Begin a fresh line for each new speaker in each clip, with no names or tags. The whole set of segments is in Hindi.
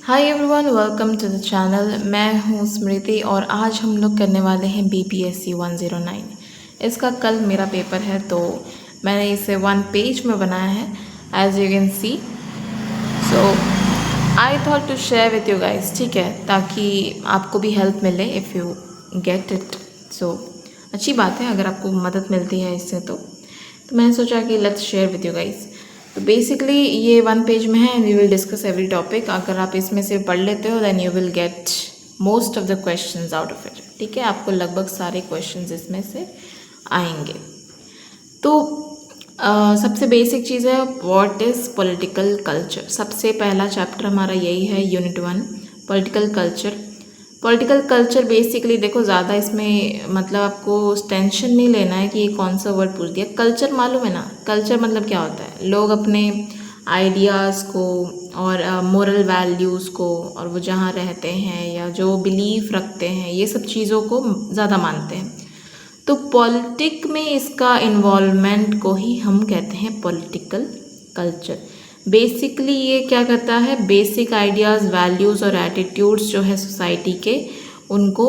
Hi everyone, welcome to the channel. मैं हूँ स्मृति और आज हम लोग करने वाले हैं BPSC 109। इसका कल मेरा पेपर है तो मैंने इसे 1 पेज में बनाया है, as you can see. So I thought to share with you guys, ठीक है, ताकि आपको भी हेल्प मिले if you get it. So अच्छी बात है अगर आपको मदद मिलती है इससे तो मैंने सोचा कि let's share with you guys. तो बेसिकली ये 1 पेज में है and we will discuss every topic. अगर आप इसमें से पढ़ लेते हो then you will get most of the questions out of it, ठीक है। आपको लगभग सारे क्वेश्चंस इसमें से आएंगे। तो सबसे बेसिक चीज़ है व्हाट इज़ पॉलिटिकल कल्चर। सबसे पहला चैप्टर हमारा यही है, unit 1 political culture. Political culture basically देखो, ज़्यादा इसमें मतलब आपको टेंशन नहीं लेना है कि ये कौन सा वर्ड पूछ दिया। कल्चर मालूम है ना, कल्चर मतलब क्या होता है, लोग अपने आइडियाज़ को और मोरल वैल्यूज़ को और वो जहाँ रहते हैं या जो बिलीफ रखते हैं ये सब चीज़ों को ज़्यादा मानते हैं। तो पॉलिटिक में इसका इन्वॉल्वमेंट को ही हम कहते हैं पॉलिटिकल कल्चर। बेसिकली ये क्या करता है, बेसिक आइडियाज़, वैल्यूज़ और एटीट्यूड्स जो है सोसाइटी के, उनको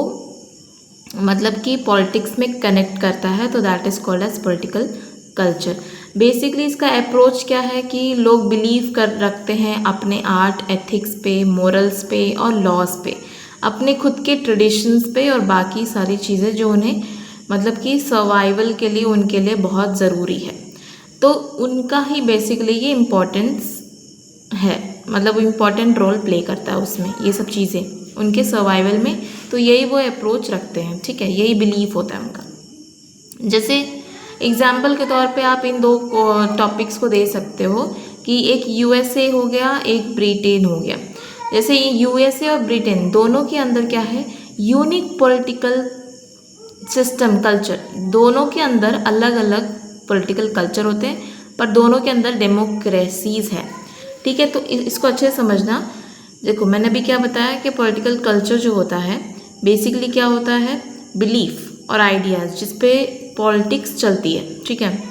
मतलब कि पॉलिटिक्स में कनेक्ट करता है, तो that is called as political culture. Basically इसका अप्रोच क्या है कि लोग बिलीव कर रखते हैं अपने आर्ट, एथिक्स पे, मोरल्स पे और लॉज पे, अपने खुद के ट्रेडिशंस पे और बाकी सारी चीज़ें जो उन्हें मतलब कि सर्वाइवल के लिए उनके लिए बहुत ज़रूरी है। तो उनका ही बेसिकली ये इम्पोर्टेंस है, मतलब इम्पॉर्टेंट रोल प्ले करता है उसमें ये सब चीज़ें उनके सर्वाइवल में। तो यही वो अप्रोच रखते हैं, ठीक है, यही बिलीव होता है उनका। जैसे एग्जाम्पल के तौर पे आप इन दो टॉपिक्स को दे सकते हो कि एक USA हो गया, एक ब्रिटेन हो गया। जैसे USA और ब्रिटेन दोनों के अंदर क्या है, यूनिक पॉलिटिकल सिस्टम, कल्चर। दोनों के अंदर अलग अलग पॉलिटिकल कल्चर होते हैं पर दोनों के अंदर डेमोक्रेसीज है, ठीक है। तो इसको अच्छे से समझना। देखो मैंने अभी क्या बताया कि पॉलिटिकल कल्चर जो होता है बेसिकली क्या होता है, बिलीफ और आइडियाज़ जिस पे पॉलिटिक्स चलती है, ठीक है।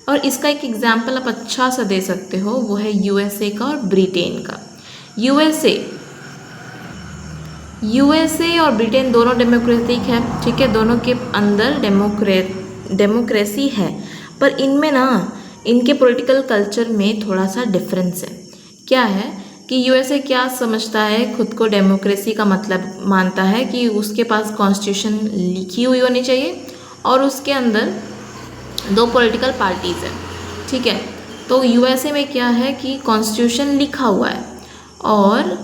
और इसका एक एग्जाम्पल आप अच्छा सा दे सकते हो, वो है USA का और ब्रिटेन का। USA और ब्रिटेन दोनों डेमोक्रेटिक है, ठीक है, दोनों के अंदर डेमोक्रेसी है, पर इनमें ना इनके पॉलिटिकल कल्चर में थोड़ा सा डिफरेंस है। क्या है कि USA क्या समझता है, खुद को डेमोक्रेसी का मतलब मानता है कि उसके पास कॉन्स्टिट्यूशन लिखी हुई होनी चाहिए और उसके अंदर 2 पॉलिटिकल पार्टीज़ हैं, ठीक है। तो USA में क्या है कि कॉन्स्टिट्यूशन लिखा हुआ है और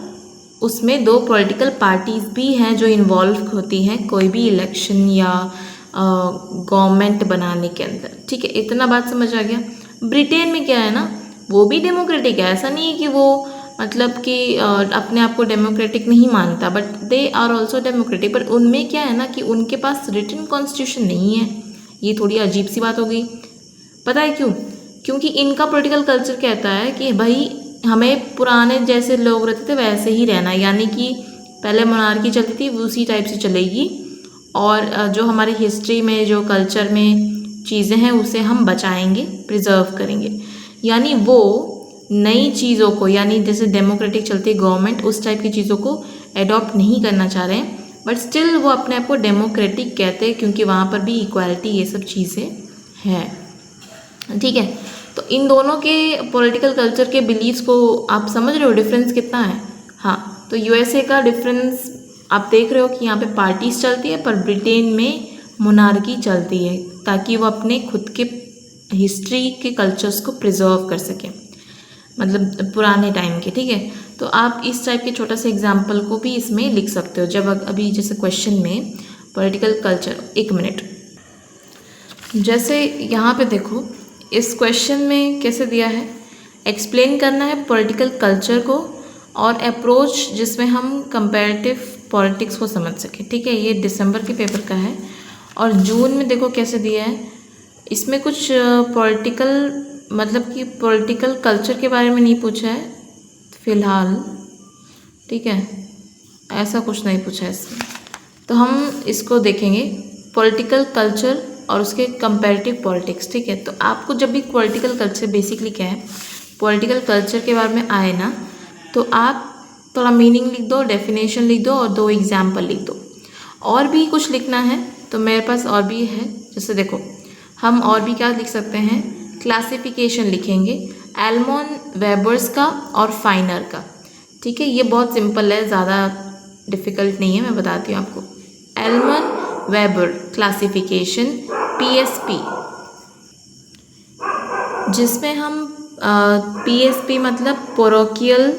उसमें 2 पॉलिटिकल पार्टीज़ भी हैं जो इन्वॉल्व होती हैं कोई भी इलेक्शन या गवर्नमेंट बनाने के अंदर, ठीक है। इतना बात समझ आ गया। ब्रिटेन में क्या है ना, वो भी डेमोक्रेटिक है, ऐसा नहीं है कि वो मतलब कि अपने आप को डेमोक्रेटिक नहीं मानता, but they are also democratic. पर उनमें क्या है ना कि उनके पास रिटन कॉन्स्टिट्यूशन नहीं है। ये थोड़ी अजीब सी बात हो गई। पता है क्यों? क्योंकि इनका पॉलिटिकल कल्चर कहता है कि भाई हमें पुराने जैसे लोग रहते थे वैसे ही रहना है, यानी कि पहले मोनार्की चलती थी उसी टाइप से चलेगी और जो हमारी हिस्ट्री में जो कल्चर में चीज़ें हैं उसे हम बचाएंगे, प्रिजर्व करेंगे। यानी वो नई चीज़ों को, यानी जैसे डेमोक्रेटिक चलती है गवर्नमेंट, उस टाइप की चीज़ों को एडॉप्ट नहीं करना चाह रहे हैं, बट स्टिल वो अपने आप को डेमोक्रेटिक कहते हैं क्योंकि वहाँ पर भी इक्वालिटी ये सब चीज़ें हैं, ठीक है। तो इन दोनों के पॉलिटिकल कल्चर के बिलीव्स को आप समझ रहे हो डिफरेंस कितना है। हाँ, तो USA का डिफरेंस आप देख रहे हो कि यहाँ पे पार्टीज चलती है पर ब्रिटेन में मोनार्की चलती है, ताकि वो अपने खुद के हिस्ट्री के कल्चर्स को प्रिजर्व कर सके, मतलब पुराने टाइम के, ठीक है। तो आप इस टाइप के छोटा सा एग्जाम्पल को भी इसमें लिख सकते हो। जब अभी जैसे क्वेश्चन में पॉलिटिकल कल्चर, 1 मिनट, जैसे यहाँ पे देखो इस क्वेश्चन में कैसे दिया है, एक्सप्लेन करना है पॉलिटिकल कल्चर को और अप्रोच जिसमें हम कंपैरेटिव पॉलिटिक्स को समझ सकें, ठीक है। ये दिसंबर के पेपर का है और जून में देखो कैसे दिया है। इसमें कुछ पॉलिटिकल मतलब कि पॉलिटिकल कल्चर के बारे में नहीं पूछा है फ़िलहाल, ठीक है, ऐसा कुछ नहीं पूछा है इसमें। तो हम इसको देखेंगे पॉलिटिकल कल्चर और उसके कंपैरेटिव पॉलिटिक्स, ठीक है। तो आपको जब भी पॉलिटिकल कल्चर, बेसिकली क्या है, पॉलिटिकल कल्चर के बारे में आए ना तो आप थोड़ा मीनिंग लिख दो, डेफिनेशन लिख दो और 2 एग्जाम्पल लिख दो। और भी कुछ लिखना है तो मेरे पास और भी है, जैसे देखो हम और भी क्या लिख सकते हैं, क्लासिफिकेशन लिखेंगे एल्मोन वेबर्स का और फाइनर का। ठीक है, ये बहुत सिंपल है, ज़्यादा डिफ़िकल्ट नहीं है, मैं बताती हूँ आपको। एल्मोन वेबर क्लासिफिकेशन PSP, जिसमें हम PSP मतलब parochial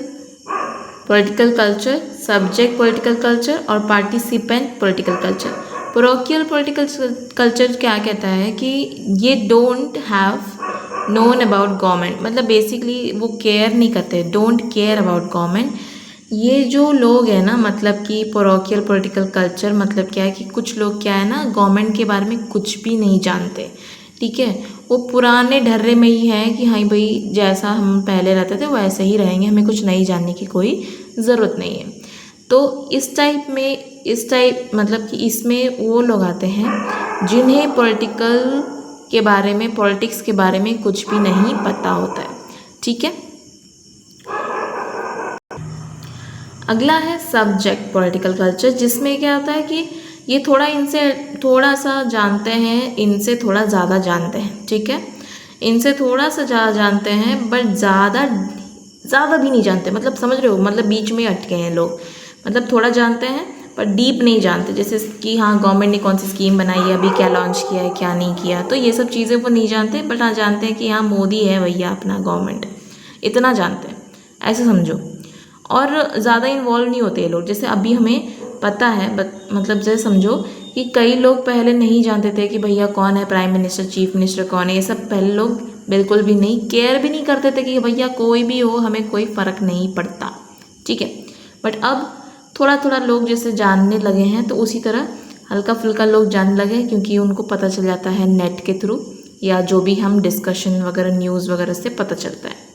political culture, subject political culture और participant political culture. Parochial political culture क्या कहता है कि ये don't have known about government, मतलब बेसिकली वो केयर नहीं करते, डोंट केयर अबाउट गवर्नमेंट। ये जो लोग हैं ना, मतलब कि पैरोकियल पॉलिटिकल कल्चर मतलब क्या है कि कुछ लोग क्या है ना, गवर्नमेंट के बारे में कुछ भी नहीं जानते। ठीक है, वो पुराने ढर्रे में ही है कि हाँ भाई जैसा हम पहले रहते थे वैसे ही रहेंगे, हमें कुछ नई जानने की कोई ज़रूरत नहीं है। तो इस टाइप मतलब कि इसमें वो लोग आते हैं जिन्हें पॉलिटिक्स के बारे में कुछ भी नहीं पता होता है। ठीक है, अगला है सब्जेक्ट पॉलिटिकल कल्चर, जिसमें क्या होता है कि ये इनसे थोड़ा सा जानते हैं, इनसे थोड़ा ज़्यादा जानते हैं। ठीक है, इनसे थोड़ा सा ज़्यादा जानते हैं बट ज़्यादा भी नहीं जानते, मतलब समझ रहे हो, मतलब बीच में अटके हैं लोग, मतलब थोड़ा जानते हैं पर डीप नहीं जानते। जैसे कि हाँ गवर्नमेंट ने कौन सी स्कीम बनाई है, अभी क्या लॉन्च किया है, क्या नहीं किया, तो ये सब चीज़ें वो नहीं जानते, बट हाँ जानते हैं कि हाँ मोदी है भैया अपना गवर्नमेंट, इतना जानते हैं, ऐसे समझो। और ज़्यादा इन्वॉल्व नहीं होते ये लोग। जैसे अभी हमें पता है मतलब जैसे समझो कि कई लोग पहले नहीं जानते थे कि भैया कौन है प्राइम मिनिस्टर, चीफ मिनिस्टर कौन है, ये सब पहले लोग बिल्कुल भी नहीं केयर भी नहीं करते थे कि भैया कोई भी हो हमें कोई फ़र्क नहीं पड़ता। ठीक है, बट अब थोड़ा थोड़ा लोग जैसे जानने लगे हैं, तो उसी तरह हल्का फुल्का लोग जानने लगे, क्योंकि उनको पता चल जाता है नेट के थ्रू या जो भी हम डिस्कशन वगैरह न्यूज़ वगैरह से पता चलता है।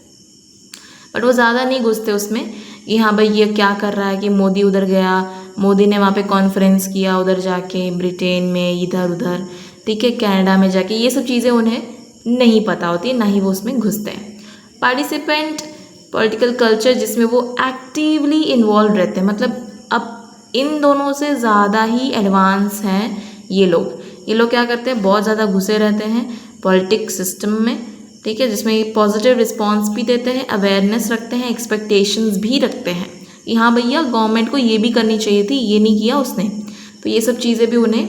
बट वो ज़्यादा नहीं घुसते उसमें कि हाँ भाई ये क्या कर रहा है, कि मोदी उधर गया, मोदी ने वहाँ पे कॉन्फ्रेंस किया उधर जाके, ब्रिटेन में, इधर उधर, ठीक है, कनाडा में जाके, ये सब चीज़ें उन्हें नहीं पता होती, ना ही वो उसमें घुसते हैं। पार्टिसिपेंट पॉलिटिकल कल्चर, जिसमें वो एक्टिवली इन्वॉल्व रहते हैं, मतलब अब इन दोनों से ज़्यादा ही एडवांस हैं ये लोग क्या करते हैं, बहुत ज़्यादा घुसे रहते हैं पॉलिटिक्स सिस्टम में। ठीक है, जिसमें पॉजिटिव रिस्पांस भी देते हैं, अवेयरनेस रखते हैं, एक्सपेक्टेशंस भी रखते हैं कि हाँ भैया गवर्नमेंट को ये भी करनी चाहिए थी, ये नहीं किया उसने, तो ये सब चीज़ें भी उन्हें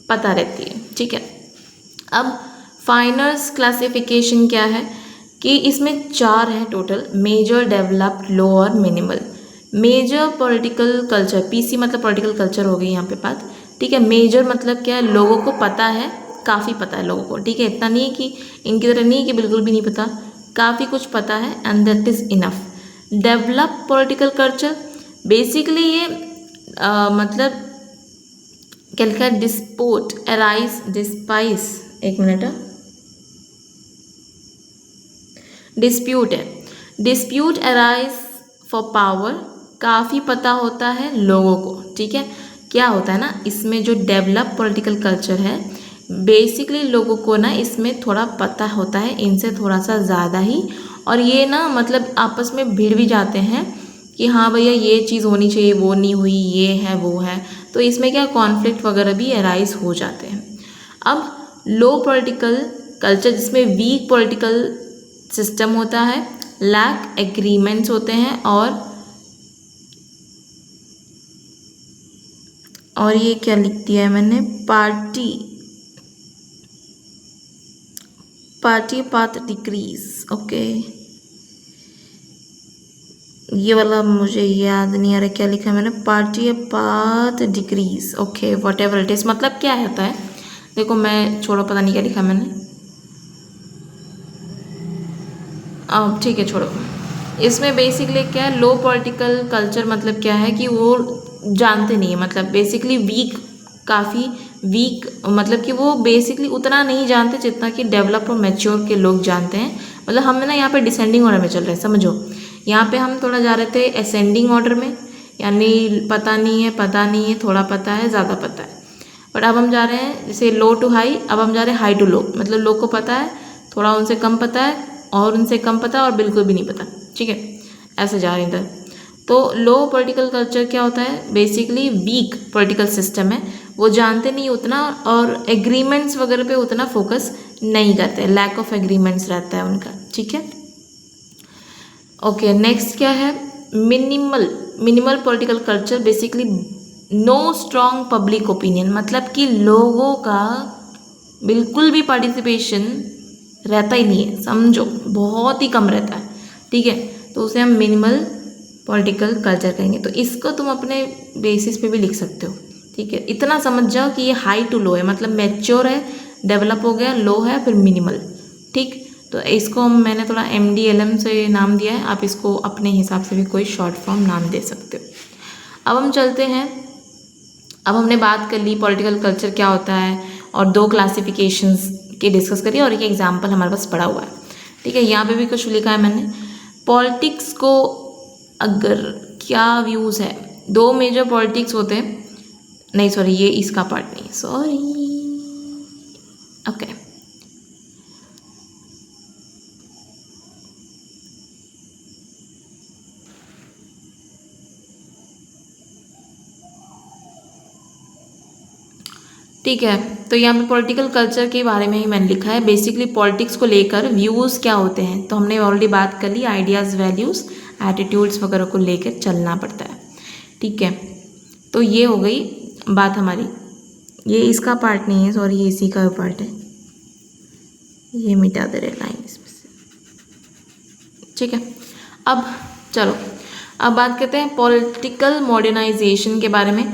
पता रहती है। ठीक है, अब फाइनर्स क्लासिफिकेशन क्या है कि इसमें 4 है टोटल, मेजर, डेवलप्ड, लो और minimal. Major political culture, PC मतलब पॉलिटिकल कल्चर हो गई यहाँ पे बात। ठीक है, मेजर मतलब क्या है, लोगों को पता है, काफ़ी पता है लोगों को। ठीक है, इतना नहीं कि इनकी तरह नहीं कि बिल्कुल भी नहीं पता, काफ़ी कुछ पता है, and that is enough. Develop political culture, basically ये मतलब क्या लिखा है, डिस्पोट अराइज डिस्पाइस, एक मिनट, डिस्प्यूट है, डिस्प्यूट अराइज फॉर पावर, काफ़ी पता होता है लोगों को। ठीक है, क्या होता है ना, इसमें जो डेवलप पॉलिटिकल कल्चर है, बेसिकली लोगों को ना इसमें थोड़ा पता होता है, इनसे थोड़ा सा ज़्यादा ही, और ये ना मतलब आपस में भिड़ भी जाते हैं कि हाँ भैया ये चीज़ होनी चाहिए, वो नहीं हुई, ये है वो है, तो इसमें क्या कॉन्फ्लिक्ट वगैरह भी अराइज हो जाते हैं। अब लो पॉलिटिकल कल्चर, जिसमें वीक पॉलिटिकल सिस्टम होता है, लैक एग्रीमेंट्स होते हैं, और ये क्या लिख दिया है मैंने, पार्टी पाथ डिक्रीज। ओके, ये वाला मुझे याद नहीं आ रहा क्या लिखा है मैंने, party path decrease. Okay, what ever it is, मतलब क्या होता है, देखो मैं छोड़ो, पता नहीं क्या लिखा मैंने, अब ठीक है छोड़ो। इसमें बेसिकली क्या है, लो पॉलिटिकल कल्चर मतलब क्या है कि वो जानते नहीं है, मतलब बेसिकली वीक, काफ़ी वीक, मतलब कि वो बेसिकली उतना नहीं जानते जितना कि डेवलप और मैच्योर के लोग जानते हैं। मतलब हम ना यहाँ पे डिसेंडिंग ऑर्डर में चल रहे हैं, समझो, यहाँ पे हम थोड़ा जा रहे थे असेंडिंग ऑर्डर में, यानी पता नहीं है, थोड़ा पता है, ज़्यादा पता है, बट अब हम जा रहे हैं जैसे लो टू हाई, अब हम जा रहे हैं हाई टू लो, मतलब लोग को पता है, थोड़ा उनसे कम पता है, और उनसे कम पता और बिल्कुल भी नहीं पता। ठीक है, ऐसे जा रहे हैं इधर। तो लो पॉलिटिकल कल्चर क्या होता है, बेसिकली वीक पॉलिटिकल सिस्टम है, वो जानते नहीं उतना और एग्रीमेंट्स वगैरह पे उतना फोकस नहीं करते, लैक ऑफ एग्रीमेंट्स रहता है उनका, ठीक है। ओके, नेक्स्ट क्या है, minimal political culture, basically no strong public opinion, मतलब कि लोगों का बिल्कुल भी पार्टिसिपेशन रहता ही नहीं है, समझो बहुत ही कम रहता है, ठीक है। तो उसे हम मिनिमल पॉलिटिकल कल्चर कहेंगे। तो इसको तुम अपने बेसिस पे भी लिख सकते हो, ठीक है। इतना समझ जाओ कि ये हाई टू लो है, मतलब मैच्योर है, डेवलप हो गया, लो है, फिर मिनिमल, ठीक। तो इसको मैंने थोड़ा MDLM से नाम दिया है, आप इसको अपने हिसाब से भी कोई शॉर्ट फॉर्म नाम दे सकते हो। अब हम चलते हैं, अब हमने बात कर ली पॉलिटिकल कल्चर क्या होता है और 2 क्लासिफिकेशंस की डिस्कस करी और एक एग्जाम्पल हमारे पास पड़ा हुआ है, ठीक है। यहाँ पे भी कुछ लिखा है मैंने, पॉलिटिक्स को अगर क्या व्यूज़ है, 2 मेजर पॉलिटिक्स होते हैं, नहीं सॉरी ये इसका पार्ट नहीं, सॉरी, ओके। ठीक है, तो यहाँ पे पॉलिटिकल कल्चर के बारे में ही मैंने लिखा है, बेसिकली पॉलिटिक्स को लेकर व्यूज़ क्या होते हैं, तो हमने ऑलरेडी बात कर ली, आइडियाज़, वैल्यूज़, एटीट्यूड्स वगैरह को लेकर चलना पड़ता है, ठीक है। तो ये हो गई बात हमारी, ये इसका पार्ट नहीं है, सॉरी ये इसी का पार्ट है, ये मिटा दे रहे लाइन इसमें से, ठीक है। अब चलो, अब बात करते हैं पॉलिटिकल मॉडर्नाइजेशन के बारे में।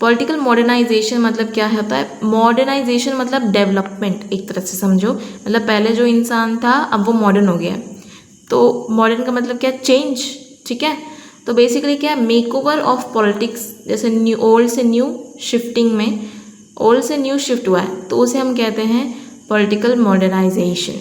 पॉलिटिकल मॉडर्नाइजेशन मतलब क्या होता है, मॉडर्नाइजेशन मतलब डेवलपमेंट, एक तरह से समझो, मतलब पहले जो इंसान था अब वो मॉडर्न हो गया, तो मॉडर्न का मतलब क्या, चेंज, ठीक है। तो बेसिकली क्या है, मेक ओवर ऑफ पॉलिटिक्स, जैसे न्यू, ओल्ड से न्यू शिफ्टिंग में ओल्ड से न्यू शिफ्ट हुआ है, तो उसे हम कहते हैं पॉलिटिकल मॉडर्नाइजेशन,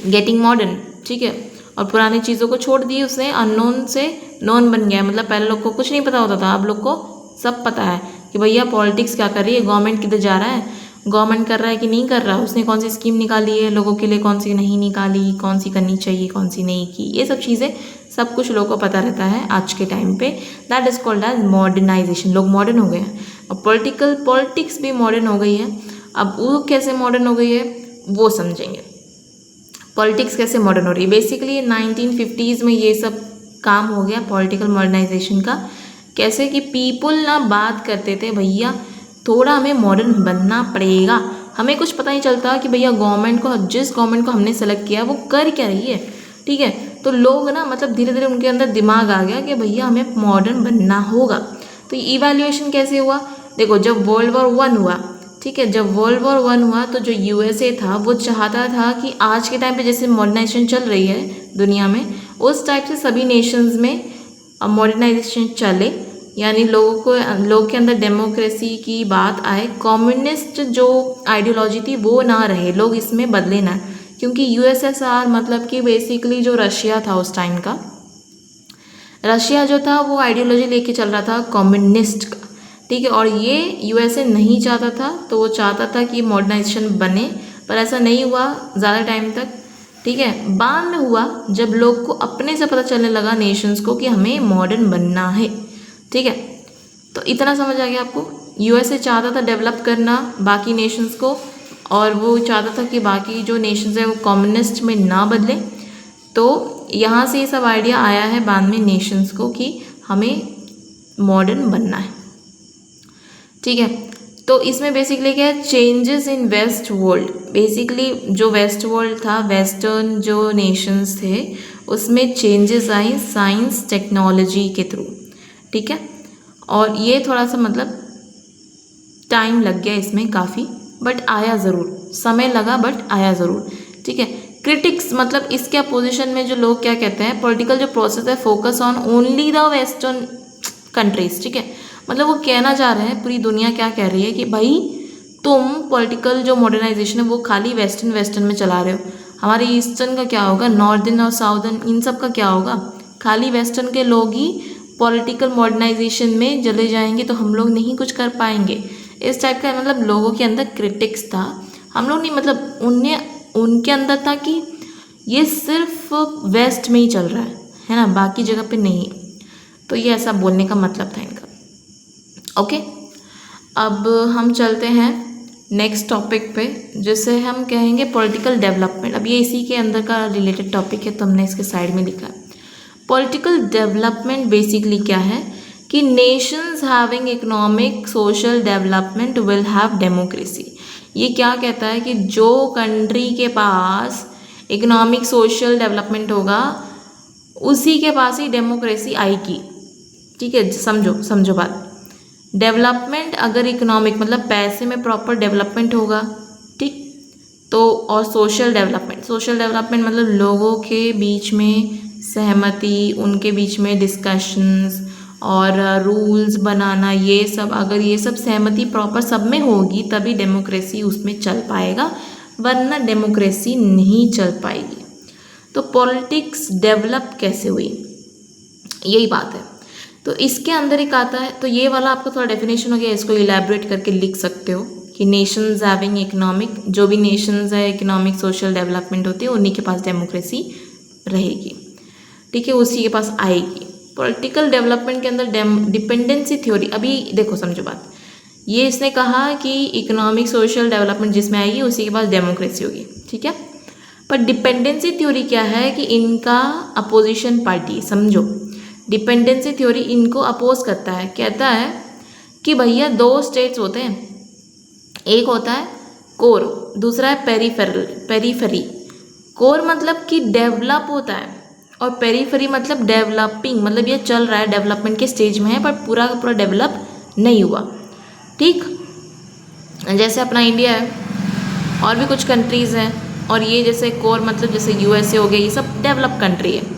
गेटिंग मॉडर्न, ठीक है। और पुरानी चीज़ों को छोड़ दिए उसने, अननोन से नोन बन गया, मतलब पहले लोग को कुछ नहीं पता होता था, अब लोग को सब पता है कि भैया पॉलिटिक्स क्या कर रही है, गवर्नमेंट किधर जा रहा है, गवर्नमेंट कर रहा है कि नहीं कर रहा, उसने कौन सी स्कीम निकाली है लोगों के लिए, कौन सी नहीं निकाली, कौन सी करनी चाहिए, कौन सी नहीं की, ये सब चीज़ें सब कुछ लोगों को पता रहता है आज के टाइम पे। That is called as modernisation, लोग मॉडर्न हो गए हैं। और पॉलिटिक्स भी मॉडर्न हो गई है। अब वो कैसे मॉडर्न हो गई है वो समझेंगे, पॉलिटिक्स कैसे मॉडर्न हो रही है। बेसिकली 1950s में ये सब काम हो गया पॉलिटिकल मॉडर्नाइजेशन का। कैसे कि पीपल ना बात करते थे भैया थोड़ा हमें मॉडर्न बनना पड़ेगा, हमें कुछ पता नहीं चलता कि भैया गवर्नमेंट को, जिस गवर्नमेंट को हमने सेलेक्ट किया वो कर क्या रही है, ठीक है। तो लोग ना मतलब धीरे धीरे उनके अंदर दिमाग आ गया कि भैया हमें मॉडर्न बनना होगा। तो इवैल्यूएशन कैसे हुआ, देखो जब वर्ल्ड वॉर 1 हुआ, ठीक है, जब वर्ल्ड वॉर 1 हुआ तो जो USA था वो चाहता था कि आज के टाइम पे जैसे मॉडर्नाइजेशन चल रही है दुनिया में, उस टाइप से सभी नेशंस में मॉडर्नाइजेशन चले, यानी लोग के अंदर डेमोक्रेसी की बात आए, कम्युनिस्ट जो आइडियोलॉजी थी वो ना रहे, लोग इसमें बदले ना, क्योंकि USSR मतलब कि बेसिकली जो रशिया था उस टाइम का, रशिया जो था वो आइडियोलॉजी लेके चल रहा था कम्युनिस्ट का, ठीक है। और ये USA नहीं चाहता था, तो वो चाहता था कि मॉडर्नाइजेशन बने, पर ऐसा नहीं हुआ ज़्यादा टाइम तक, ठीक है। बाद में हुआ जब लोग को अपने से पता चलने लगा नेशंस को कि हमें मॉडर्न बनना है, ठीक है। तो इतना समझ आ गया आपको, USA चाहता था डेवलप करना बाकी नेशंस को, और वो चाहता था कि बाकी जो नेशंस है वो कम्युनिस्ट में ना बदले। तो यहाँ से ये सब आइडिया आया है बाद में नेशंस को कि हमें मॉडर्न बनना है, ठीक है। तो इसमें बेसिकली क्या है, changes in west world, basically जो वेस्ट वर्ल्ड था, वेस्टर्न जो नेशंस थे उसमें चेंजेस आई साइंस टेक्नोलॉजी के थ्रू, ठीक है। और ये थोड़ा सा मतलब टाइम लग गया इसमें काफ़ी, बट आया ज़रूर, समय लगा बट आया ज़रूर, ठीक है। क्रिटिक्स मतलब इसके अपोजिशन में जो लोग क्या कहते हैं, पॉलिटिकल जो प्रोसेस है focus on only the western countries, ठीक है। मतलब वो कहना चाह रहे हैं, पूरी दुनिया क्या कह रही है कि भाई तुम पॉलिटिकल जो मॉडर्नाइजेशन है वो खाली वेस्टर्न में चला रहे हो, हमारे ईस्टर्न का क्या होगा, नॉर्दर्न और साउदर्न इन सब का क्या होगा, खाली वेस्टर्न के लोग ही पॉलिटिकल मॉडर्नाइजेशन में चले जाएंगे तो हम लोग नहीं कुछ कर पाएंगे, इस टाइप का मतलब लोगों के अंदर क्रिटिक्स था। हम लोग नहीं, मतलब उनके अंदर था कि ये सिर्फ वेस्ट में ही चल रहा है ना, बाकी जगह पे नहीं। तो ये ऐसा बोलने का मतलब था इनका। ओके, अब हम चलते हैं नेक्स्ट टॉपिक पे, जिसे हम कहेंगे पॉलिटिकल डेवलपमेंट। अब ये इसी के अंदर का रिलेटेड टॉपिक है, तो हमने इसके साइड में लिखा है। पॉलिटिकल डेवलपमेंट बेसिकली क्या है कि Nations having economic social development will have democracy. ये क्या कहता है कि जो कंट्री के पास इकोनॉमिक सोशल डेवलपमेंट होगा उसी के पास ही डेमोक्रेसी आएगी। ठीक है, समझो बात। डेवलपमेंट अगर इकोनॉमिक मतलब पैसे में प्रॉपर डेवलपमेंट होगा, ठीक, तो और सोशल डेवलपमेंट मतलब लोगों के बीच में सहमति, उनके बीच में डिस्कशंस और रूल्स बनाना, ये सब अगर ये सब सहमति प्रॉपर सब में होगी तभी डेमोक्रेसी उसमें चल पाएगा, वरना डेमोक्रेसी नहीं चल पाएगी। तो पॉलिटिक्स डेवलप कैसे हुई, यही बात है। तो इसके अंदर एक आता है, तो ये वाला आपका थोड़ा डेफिनेशन हो गया, इसको इलैबोरेट करके लिख सकते हो कि नेशंस हैविंग इकोनॉमिक, जो भी नेशंस है इकोनॉमिक सोशल डेवलपमेंट होती है उन्हीं के पास डेमोक्रेसी रहेगी। ठीक है, उसी के पास आएगी। पॉलिटिकल डेवलपमेंट के अंदर डिपेंडेंसी थ्योरी, अभी देखो समझो बात, ये इसने कहा कि इकोनॉमिक सोशल डेवलपमेंट जिसमें आएगी उसी के पास डेमोक्रेसी होगी। ठीक है, पर डिपेंडेंसी थ्योरी क्या है कि इनका अपोजिशन पार्टी, समझो डिपेंडेंसी थ्योरी इनको अपोज करता है, कहता है कि भैया दो स्टेट्स होते हैं, एक होता है कोर, दूसरा है पेरीफेरी। कोर मतलब कि डेवलप होता है और पेरीफेरी मतलब डेवलपिंग, मतलब ये चल रहा है, डेवलपमेंट के स्टेज में है पर पूरा का पूरा डेवलप नहीं हुआ। ठीक, जैसे अपना इंडिया है और भी कुछ कंट्रीज़ हैं, और ये जैसे कोर मतलब जैसे यूएसए हो गया, ये सब डेवलप कंट्री है।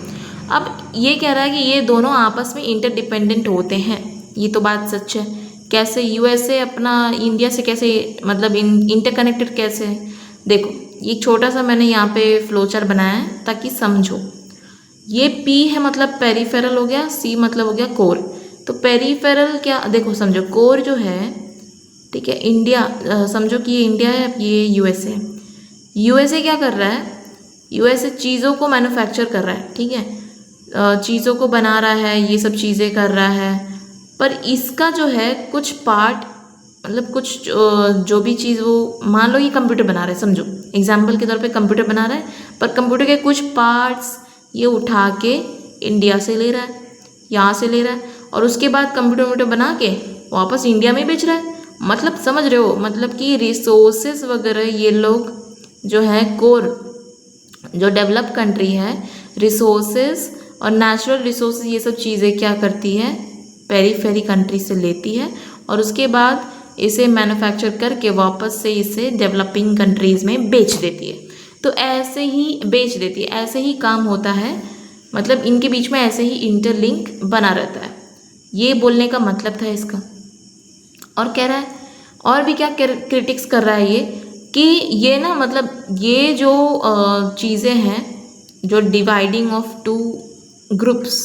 अब ये कह रहा है कि ये दोनों आपस में इंटरडिपेंडेंट होते हैं, ये तो बात सच है। कैसे यूएसए अपना इंडिया से कैसे मतलब इंटरकनेक्टेड कैसे है, देखो ये छोटा सा मैंने यहाँ पे फ्लोचार्ट बनाया है ताकि समझो। ये पी है मतलब पेरीफेरल हो गया, सी मतलब हो गया कोर। तो पेरीफेरल क्या, देखो समझो कोर जो है, ठीक है, इंडिया समझो कि ये इंडिया है, ये यूएसए है। यूएसए क्या कर रहा है, यूएसए चीज़ों को मैन्युफैक्चर कर रहा है, ठीक है, चीज़ों को बना रहा है, ये सब चीज़ें कर रहा है, पर इसका जो है कुछ पार्ट मतलब कुछ जो भी चीज़ वो, मान लो ये कंप्यूटर बना रहा है, समझो एग्जाम्पल के तौर पे कंप्यूटर बना रहा है, पर कंप्यूटर के कुछ पार्ट्स ये उठा के इंडिया से ले रहा है, यहाँ से ले रहा है, और उसके बाद कंप्यूटर बना के वापस इंडिया में बेच रहा है। मतलब समझ रहे हो, मतलब कि रिसोर्सेज वगैरह ये लोग जो है कोर, जो डेवलप कंट्री है, रिसोर्सेज और नेचुरल रिसोर्सेज ये सब चीज़ें क्या करती है, पेरीफेरी कंट्री से लेती है और उसके बाद इसे मैन्युफैक्चर करके वापस से इसे डेवलपिंग कंट्रीज़ में बेच देती है। तो ऐसे ही बेच देती है, ऐसे ही काम होता है, मतलब इनके बीच में ऐसे ही इंटरलिंक बना रहता है, ये बोलने का मतलब था इसका। और कह रहा है, और भी क्या क्रिटिक्स कर रहा है ये कि ये ना मतलब ये जो चीज़ें हैं, जो डिवाइडिंग ऑफ टू ग्रुप्स,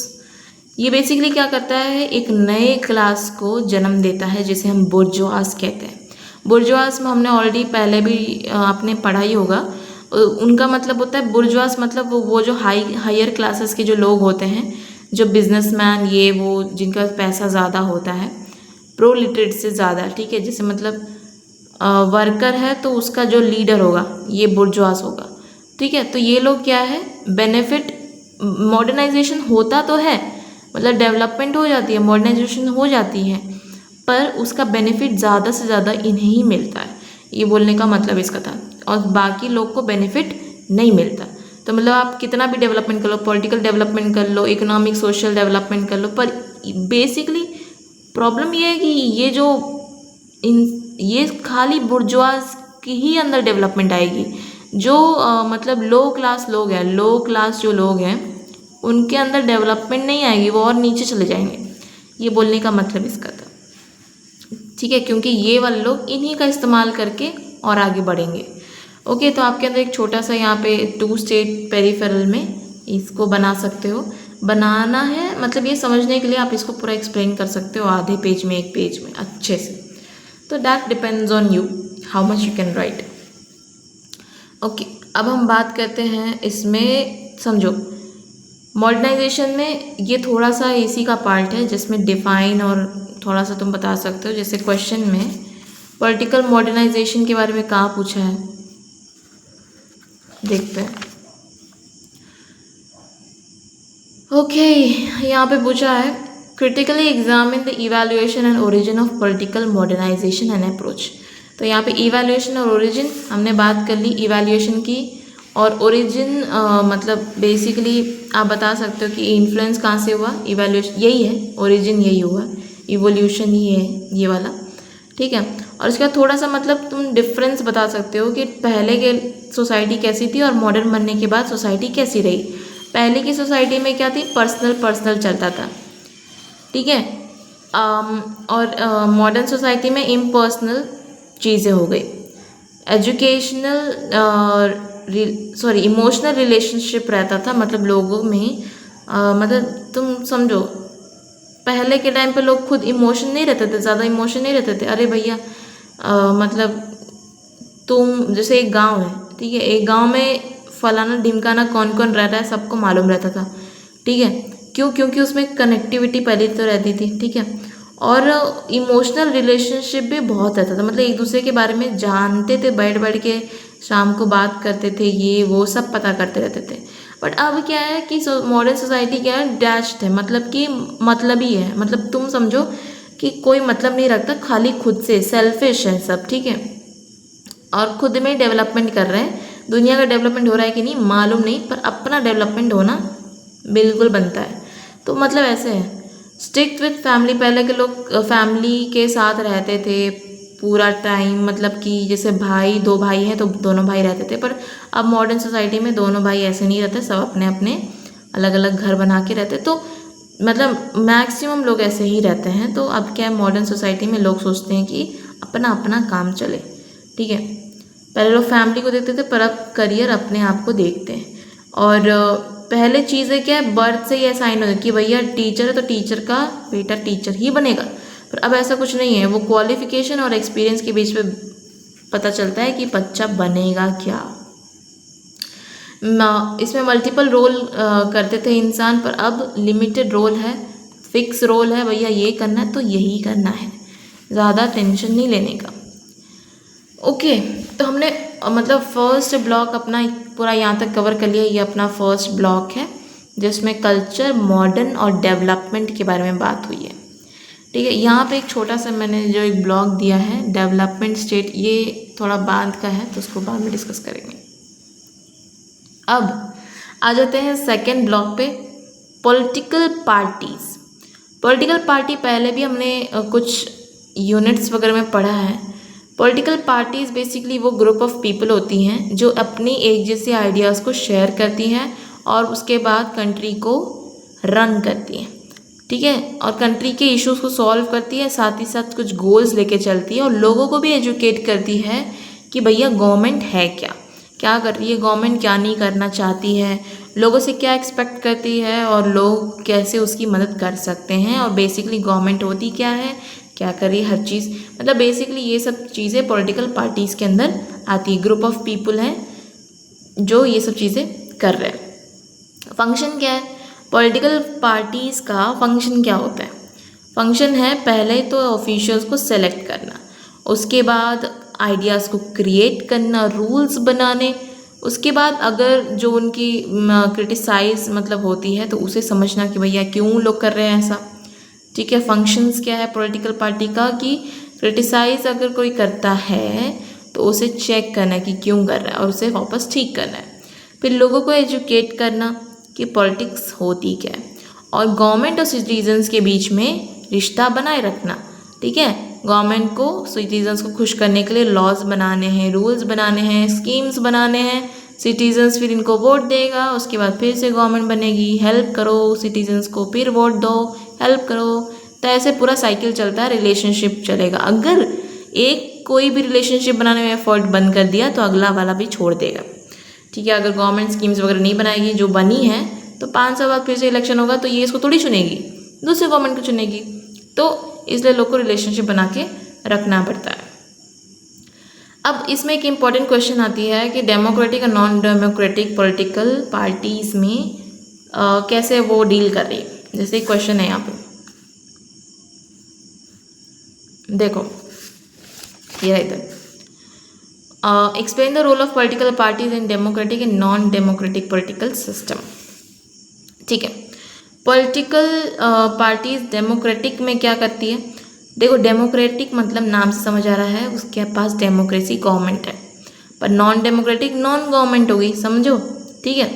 ये बेसिकली क्या करता है, एक नए क्लास को जन्म देता है जिसे हम बुर्जुआस कहते हैं। बुर्जुआस में हमने ऑलरेडी पहले भी आपने पढ़ा ही होगा, उनका मतलब होता है बुर्जुआस मतलब वो जो हायर क्लासेस के जो लोग होते हैं, जो बिजनेसमैन ये वो, जिनका पैसा ज़्यादा होता है, प्रोलिटरेट से ज़्यादा, ठीक है, जैसे मतलब वर्कर है तो उसका जो लीडर होगा ये बुर्जुआस होगा, ठीक है। तो ये लोग क्या है, बेनिफिट, मॉडर्नाइजेशन होता तो है, मतलब डेवलपमेंट हो जाती है, मॉडर्नाइजेशन हो जाती है, पर उसका बेनिफिट ज़्यादा से ज़्यादा इन्हें ही मिलता है, ये बोलने का मतलब इसका था, और बाकी लोग को बेनिफिट नहीं मिलता। तो मतलब आप कितना भी डेवलपमेंट कर लो, पॉलिटिकल डेवलपमेंट कर लो, इकोनॉमिक सोशल डेवलपमेंट कर लो, पर बेसिकली प्रॉब्लम ये है कि ये खाली बुर्जुआस की ही अंदर डेवलपमेंट आएगी। जो मतलब लो क्लास लोग हैं, लो क्लास जो लोग हैं उनके अंदर डेवलपमेंट नहीं आएगी, वो और नीचे चले जाएंगे, ये बोलने का मतलब इसका था, ठीक है, क्योंकि ये वाले लोग इन्हीं का इस्तेमाल करके और आगे बढ़ेंगे। ओके, तो आपके अंदर एक छोटा सा यहाँ पे टू स्टेट पेरीफेरल में इसको बना सकते हो, बनाना है मतलब ये समझने के लिए आप इसको पूरा एक्सप्लेन कर सकते हो आधे पेज में, एक पेज में अच्छे से। तो that depends on you how much you can write. Okay, अब हम बात करते हैं इसमें, समझो मॉडर्नाइजेशन में ये थोड़ा सा इसी का पार्ट है जिसमें डिफाइन और थोड़ा सा तुम बता सकते हो। जैसे क्वेश्चन में पॉलिटिकल मॉडर्नाइजेशन के बारे में कहाँ पूछा है, देखते हैं। ओके, यहाँ पे पूछा है critically examine the evaluation and origin of political modernisation and approach. तो यहाँ पे इवैल्यूएशन और ओरिजिन हमने बात कर ली, इवैल्यूएशन की, और ओरिजिन मतलब बेसिकली आप बता सकते हो कि इन्फ्लुएंस कहाँ से हुआ, इवैल्यूएशन यही है, ओरिजिन यही हुआ, इवोल्यूशन ही है ये वाला, ठीक है। और इसका थोड़ा सा मतलब तुम डिफरेंस बता सकते हो कि पहले के सोसाइटी कैसी थी और मॉडर्न बनने के बाद सोसाइटी कैसी रही। पहले की सोसाइटी में क्या थी, पर्सनल चलता था, ठीक है। और मॉडर्न सोसाइटी में इम्पर्सनल चीज़ें हो गई। एजुकेशनल इमोशनल रिलेशनशिप रहता था, मतलब लोगों में मतलब तुम समझो पहले के टाइम पे लोग खुद इमोशन नहीं रहते थे, ज़्यादा इमोशन नहीं रहते थे। अरे भैया मतलब तुम जैसे एक गांव है, ठीक है, एक गांव में फलाना ढिमकाना कौन कौन रहता है सबको मालूम रहता था, ठीक है। क्यों? क्योंकि उसमें कनेक्टिविटी पहले तो रहती थी, ठीक है। और इमोशनल रिलेशनशिप भी बहुत रहता था, मतलब एक दूसरे के बारे में जानते थे, बैठ बैठ के शाम को बात करते थे, ये वो सब पता करते रहते थे। बट अब क्या है कि मॉडर्न सोसाइटी क्या है, डैश्ड है, मतलब कि मतलबी है, मतलब तुम समझो कि कोई मतलब नहीं रखता, खाली खुद से, सेल्फिश है सब, ठीक है। और खुद में डेवलपमेंट कर रहे हैं। दुनिया का डेवलपमेंट हो रहा है कि नहीं मालूम नहीं, पर अपना डेवलपमेंट होना बिल्कुल बनता है। तो मतलब ऐसे है, स्टिक विथ फैमिली। पहले के लोग फैमिली के साथ रहते थे पूरा टाइम, मतलब कि जैसे भाई, दो भाई हैं तो दोनों भाई रहते थे। पर अब मॉडर्न सोसाइटी में दोनों भाई ऐसे नहीं रहते, सब अपने अपने अलग अलग घर बना के रहते। तो मतलब मैक्सिमम लोग ऐसे ही रहते हैं। तो अब क्या है, मॉडर्न सोसाइटी में लोग सोचते हैं कि अपना अपना काम चले, ठीक है। पहले लोग फैमिली को देखते थे, पर अब करियर अपने आप को देखते हैं। और पहले चीज़ें क्या है, बर्थ से ही असाइन हो कि भैया टीचर है तो टीचर का बेटा टीचर ही बनेगा। पर अब ऐसा कुछ नहीं है, वो क्वालिफिकेशन और एक्सपीरियंस के बीच में पता चलता है कि बच्चा बनेगा क्या। इसमें मल्टीपल रोल करते थे इंसान, पर अब लिमिटेड रोल है, फिक्स रोल है, भैया ये करना है तो यही करना है, ज़्यादा टेंशन नहीं लेने का। ओके, तो हमने मतलब फर्स्ट ब्लॉक अपना पूरा यहाँ तक कवर कर लिया। ये अपना फर्स्ट ब्लॉक है जिसमें कल्चर, मॉडर्न और डेवलपमेंट के बारे में बात हुई है, ठीक है। यहाँ पे एक छोटा सा मैंने जो एक ब्लॉक दिया है डेवलपमेंट स्टेट, ये थोड़ा बाद का है तो उसको बाद में डिस्कस करेंगे। अब आ जाते हैं सेकेंड ब्लॉक पे, पॉलिटिकल पार्टीज। पॉलिटिकल पार्टी पहले भी हमने कुछ यूनिट्स वगैरह में पढ़ा है। पॉलिटिकल पार्टीज़ बेसिकली वो ग्रुप ऑफ पीपल होती हैं जो अपनी एक जैसे आइडियाज़ को शेयर करती हैं और उसके बाद कंट्री को रन करती हैं, ठीक है। और कंट्री के इश्यूज़ को सॉल्व करती है, साथ ही साथ कुछ गोल्स लेके चलती है और लोगों को भी एजुकेट करती है कि भैया गवर्नमेंट है क्या, क्या कर रही है गवर्नमेंट, क्या नहीं करना चाहती है, लोगों से क्या एक्सपेक्ट करती है और लोग कैसे उसकी मदद कर सकते हैं, और बेसिकली गवर्नमेंट होती क्या है, क्या कर रही है, हर चीज़। मतलब बेसिकली ये सब चीज़ें पॉलिटिकल पार्टीज़ के अंदर आती है। ग्रुप ऑफ पीपल हैं जो ये सब चीज़ें कर रहे हैं। फंक्शन क्या है, पॉलिटिकल पार्टीज़ का फंक्शन क्या होता है? फंक्शन है पहले तो ऑफिशियल्स को सेलेक्ट करना, उसके बाद आइडियाज़ को क्रिएट करना, रूल्स बनाने, उसके बाद अगर जो उनकी क्रिटिसाइज मतलब होती है तो उसे समझना कि भैया क्यों लोग कर रहे हैं ऐसा, ठीक है। फंक्शंस क्या है पॉलिटिकल पार्टी का कि क्रिटिसाइज अगर कोई करता है तो उसे चेक करना है कि क्यों कर रहा है और उसे वापस ठीक करना है। फिर लोगों को एजुकेट करना कि पॉलिटिक्स होती क्या है, और गवर्नमेंट और सिटीजन्स के बीच में रिश्ता बनाए रखना, ठीक है। गवर्नमेंट को सिटीजन्स को खुश करने के लिए लॉज बनाने हैं, रूल्स बनाने हैं, स्कीम्स बनाने हैं, सिटीजन्स फिर इनको वोट देगा, उसके बाद फिर से गवर्नमेंट बनेगी, हेल्प करो सिटीजन्स को, फिर वोट दो, हेल्प करो। तो ऐसे पूरा साइकिल चलता है, रिलेशनशिप चलेगा। अगर एक कोई भी रिलेशनशिप बनाने में एफर्ट बंद कर दिया तो अगला वाला भी छोड़ देगा, ठीक है। अगर गवर्नमेंट स्कीम्स वगैरह नहीं बनाएगी, जो बनी है तो 5 साल बाद फिर से इलेक्शन होगा तो ये इसको थोड़ी चुनेगी, दूसरे गवर्नमेंट को चुनेगी। तो इसलिए लोग को रिलेशनशिप बना के रखना पड़ता है। अब इसमें एक इम्पॉर्टेंट क्वेश्चन आती है कि डेमोक्रेटिक और नॉन डेमोक्रेटिक पॉलिटिकल पार्टीज़ में कैसे वो डील कर रही है। जैसे क्वेश्चन है यहाँ पे, देखो ये है इधर, explain the role of political parties in democratic and non democratic political system. ठीक है, पॉलिटिकल पार्टीज डेमोक्रेटिक में क्या करती है? देखो डेमोक्रेटिक मतलब नाम से समझ आ रहा है उसके पास डेमोक्रेसी गवर्नमेंट है, पर नॉन डेमोक्रेटिक नॉन गवर्नमेंट होगी, समझो। ठीक है,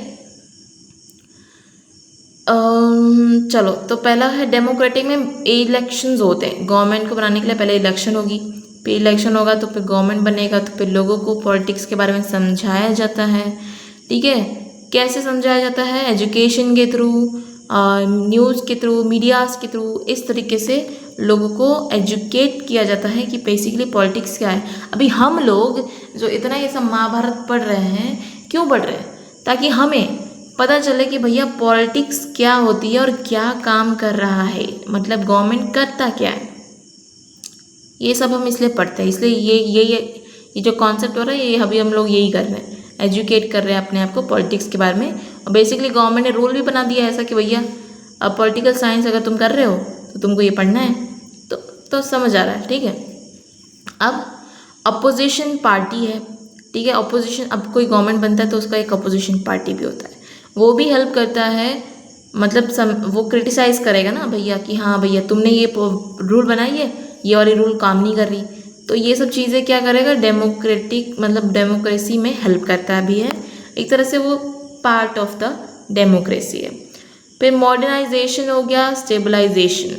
चलो तो पहला है डेमोक्रेटिक में इलेक्शंस होते हैं, गवर्नमेंट को बनाने के लिए पहले इलेक्शन होगी, फिर इलेक्शन होगा तो फिर गवर्नमेंट बनेगा, तो फिर लोगों को पॉलिटिक्स के बारे में समझाया जाता है। ठीक है, कैसे समझाया जाता है? एजुकेशन के थ्रू, न्यूज़ के थ्रू, मीडियाज़ के थ्रू, इस तरीके से लोगों को एजुकेट किया जाता है कि बेसिकली पॉलिटिक्स क्या है। अभी हम लोग जो इतना ये सब महाभारत पढ़ रहे हैं, क्यों पढ़ रहे हैं? ताकि हमें पता चले कि भैया पॉलिटिक्स क्या होती है और क्या काम कर रहा है, मतलब गवर्नमेंट करता क्या है, ये सब हम इसलिए पढ़ते हैं। इसलिए ये जो कॉन्सेप्ट हो रहा है ये अभी हम लोग यही कर रहे हैं, एजुकेट कर रहे हैं अपने आप को पॉलिटिक्स के बारे में। और बेसिकली गवर्नमेंट ने रूल भी बना दिया है ऐसा कि भैया अब पॉलिटिकल साइंस अगर तुम कर रहे हो तो तुमको ये पढ़ना है, तो समझ आ रहा है। ठीक है, अब अपोजिशन पार्टी है। ठीक है, अपोजिशन, अब कोई गवर्नमेंट बनता है तो उसका एक अपोजिशन पार्टी भी होता है, वो भी हेल्प करता है, मतलब वो क्रिटिसाइज़ करेगा ना भैया कि हाँ भैया तुमने ये रूल बनाई है, ये वाली रूल काम नहीं कर रही, तो ये सब चीज़ें क्या करेगा? डेमोक्रेटिक मतलब डेमोक्रेसी में हेल्प करता भी है, एक तरह से वो पार्ट ऑफ द डेमोक्रेसी है। फिर मॉडर्नाइजेशन हो गया, स्टेबलाइजेशन।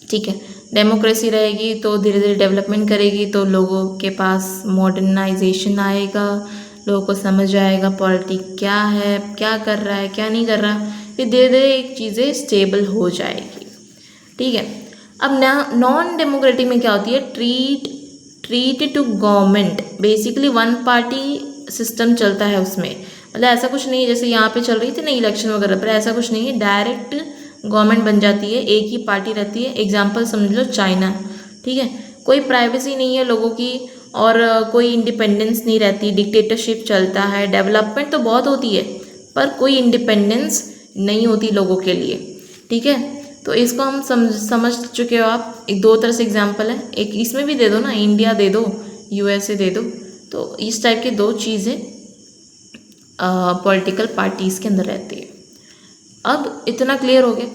ठीक है, डेमोक्रेसी रहेगी तो धीरे धीरे डेवलपमेंट करेगी, तो लोगों के पास मॉडर्नाइजेशन आएगा, लोगों को समझ आएगा पॉलिटिक्स क्या है, क्या कर रहा है, क्या नहीं कर रहा, फिर धीरे धीरे एक चीज़ें स्टेबल हो जाएगी। ठीक है, अब नॉन डेमोक्रेटिक में क्या होती है? Treat to government, basically one party system चलता है उसमें, मतलब ऐसा कुछ नहीं है जैसे यहाँ पे चल रही थी ना इलेक्शन वगैरह पर, ऐसा कुछ नहीं है, डायरेक्ट गवर्नमेंट बन जाती है, एक ही पार्टी रहती है। एग्जाम्पल समझ लो चाइना। ठीक है, कोई प्राइवेसी नहीं है लोगों की और कोई इंडिपेंडेंस नहीं रहती, डिक्टेटरशिप चलता है, डेवलपमेंट तो बहुत होती है पर कोई इंडिपेंडेंस नहीं होती लोगों के लिए। ठीक है, तो इसको हम समझ चुके हो आप। एक दो तरह से एग्जाम्पल है, एक इसमें भी दे दो ना, इंडिया दे दो, यूएसए दे दो, तो इस टाइप के दो चीज़ें पॉलिटिकल पार्टीज़ के अंदर रहती है। अब इतना क्लियर हो गया,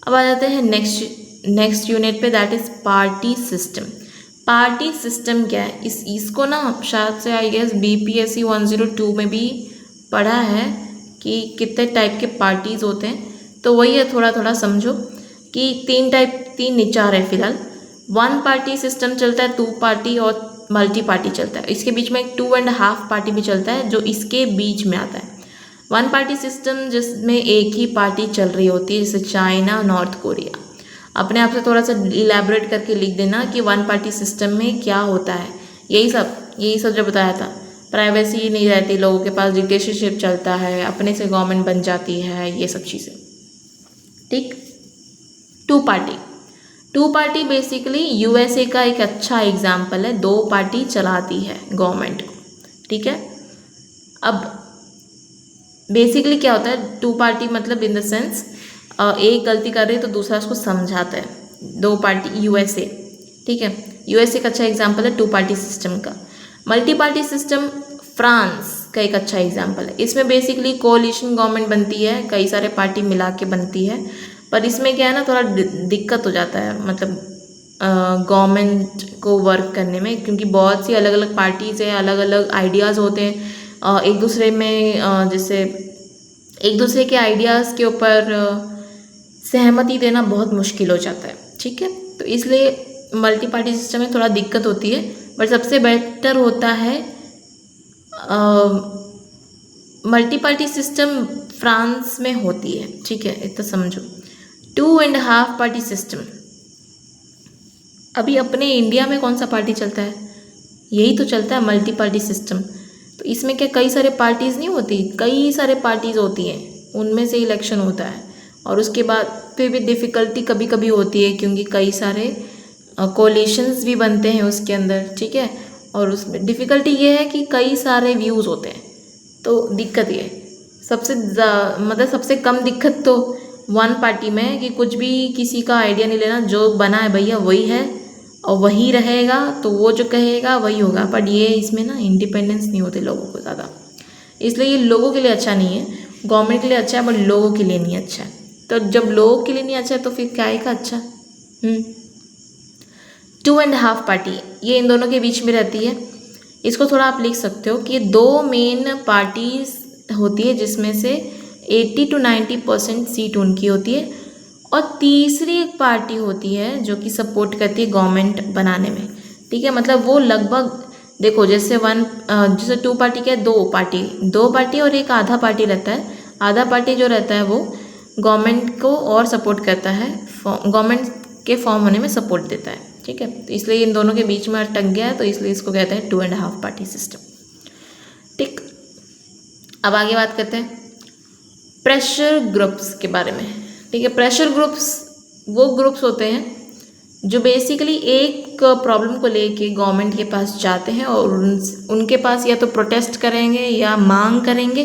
अब आ जाते हैं नेक्स्ट यूनिट पे, that is party system. Party system क्या है? इसको ना शायद से आई गेस BPSC 102 में भी पढ़ा है कि कितने टाइप के पार्टीज़ होते हैं, तो वही है, थोड़ा थोड़ा समझो कि तीन निचार है फिलहाल। वन पार्टी सिस्टम चलता है, 2 पार्टी और मल्टी पार्टी चलता है, इसके बीच में एक 2.5 पार्टी भी चलता है जो इसके बीच में आता है। वन पार्टी सिस्टम जिसमें एक ही पार्टी चल रही होती है, जैसे चाइना, नॉर्थ कोरिया। अपने आप से थोड़ा सा इलेबोरेट करके लिख देना कि वन पार्टी सिस्टम में क्या होता है। यही सब जो बताया था, प्राइवेसी नहीं रहती लोगों के पास, डिक्टेटरशिप चलता है, अपने से गवर्नमेंट बन जाती है, ये सब चीज़ें। ठीक, टू पार्टी बेसिकली यूएसए का एक अच्छा एग्जाम्पल है, 2 पार्टी चलाती है गवर्नमेंट को। ठीक है, अब बेसिकली क्या होता है 2 पार्टी, मतलब इन द सेंस एक गलती कर रही है तो दूसरा उसको समझाता है। 2 पार्टी यूएसए, ठीक है, यूएसए का अच्छा एग्जाम्पल है 2 पार्टी सिस्टम का। मल्टी पार्टी सिस्टम फ्रांस का एक अच्छा एग्जाम्पल है। इसमें बेसिकली कोalition गवर्नमेंट बनती है, कई सारे पार्टी मिला के बनती है, पर इसमें क्या है ना, थोड़ा दिक्कत हो जाता है, मतलब गवर्नमेंट को वर्क करने में, क्योंकि बहुत सी अलग अलग पार्टीज़ है, अलग अलग आइडियाज़ होते हैं एक दूसरे में, जैसे एक दूसरे के आइडियाज़ के ऊपर सहमति देना बहुत मुश्किल हो जाता है। ठीक है, तो इसलिए मल्टी पार्टी सिस्टम में थोड़ा दिक्कत होती है, बट सबसे बेटर होता है मल्टी पार्टी सिस्टम फ्रांस में होती है। ठीक है, इतना समझो। 2.5 पार्टी सिस्टम, अभी अपने इंडिया में कौन सा पार्टी चलता है? यही तो चलता है, मल्टी पार्टी सिस्टम। तो इसमें क्या कई सारे पार्टीज़ नहीं होती, कई सारे पार्टीज़ होती हैं, उनमें से इलेक्शन होता है, और उसके बाद फिर भी डिफ़िकल्टी कभी कभी होती है, क्योंकि कई सारे कोलिशंस भी बनते हैं उसके अंदर। ठीक है, और उसमें डिफ़िकल्टी ये है कि कई सारे व्यूज़ होते हैं, तो दिक्कत ये है। मतलब सबसे कम दिक्कत तो वन पार्टी में है कि कुछ भी किसी का आइडिया नहीं लेना, जो बना है भैया वही है और वही रहेगा, तो वो जो कहेगा वही होगा। बट ये इसमें ना इंडिपेंडेंस नहीं होते लोगों को ज़्यादा, इसलिए ये लोगों के लिए अच्छा नहीं है। गवर्नमेंट के लिए अच्छा है बट लोगों के लिए नहीं अच्छा है। तो जब लोगों के लिए नहीं अच्छा है तो फिर क्या है का अच्छा। 2.5 पार्टी ये इन दोनों के बीच में रहती है। इसको थोड़ा आप लिख सकते हो कि ये दो मेन पार्टीज होती है जिसमें से 80 to 90% सीट उनकी होती है, और तीसरी एक पार्टी होती है जो कि सपोर्ट करती है गवर्नमेंट बनाने में। ठीक है, मतलब वो लगभग देखो जैसे जैसे 2 पार्टी क्या है, दो पार्टी और एक आधा पार्टी रहता है। आधा पार्टी जो रहता है वो गवर्नमेंट को और सपोर्ट करता है, गवर्नमेंट के फॉर्म होने में सपोर्ट देता है। ठीक है, तो इसलिए इन दोनों के बीच में अटक गया है, तो इसलिए इसको कहते हैं 2.5 पार्टी सिस्टम। ठीक, अब आगे बात करते हैं प्रेशर ग्रुप्स के बारे में। ठीक है, प्रेशर ग्रुप्स वो ग्रुप्स होते हैं जो बेसिकली एक प्रॉब्लम को लेके गवर्नमेंट के पास जाते हैं और उनके पास या तो प्रोटेस्ट करेंगे या मांग करेंगे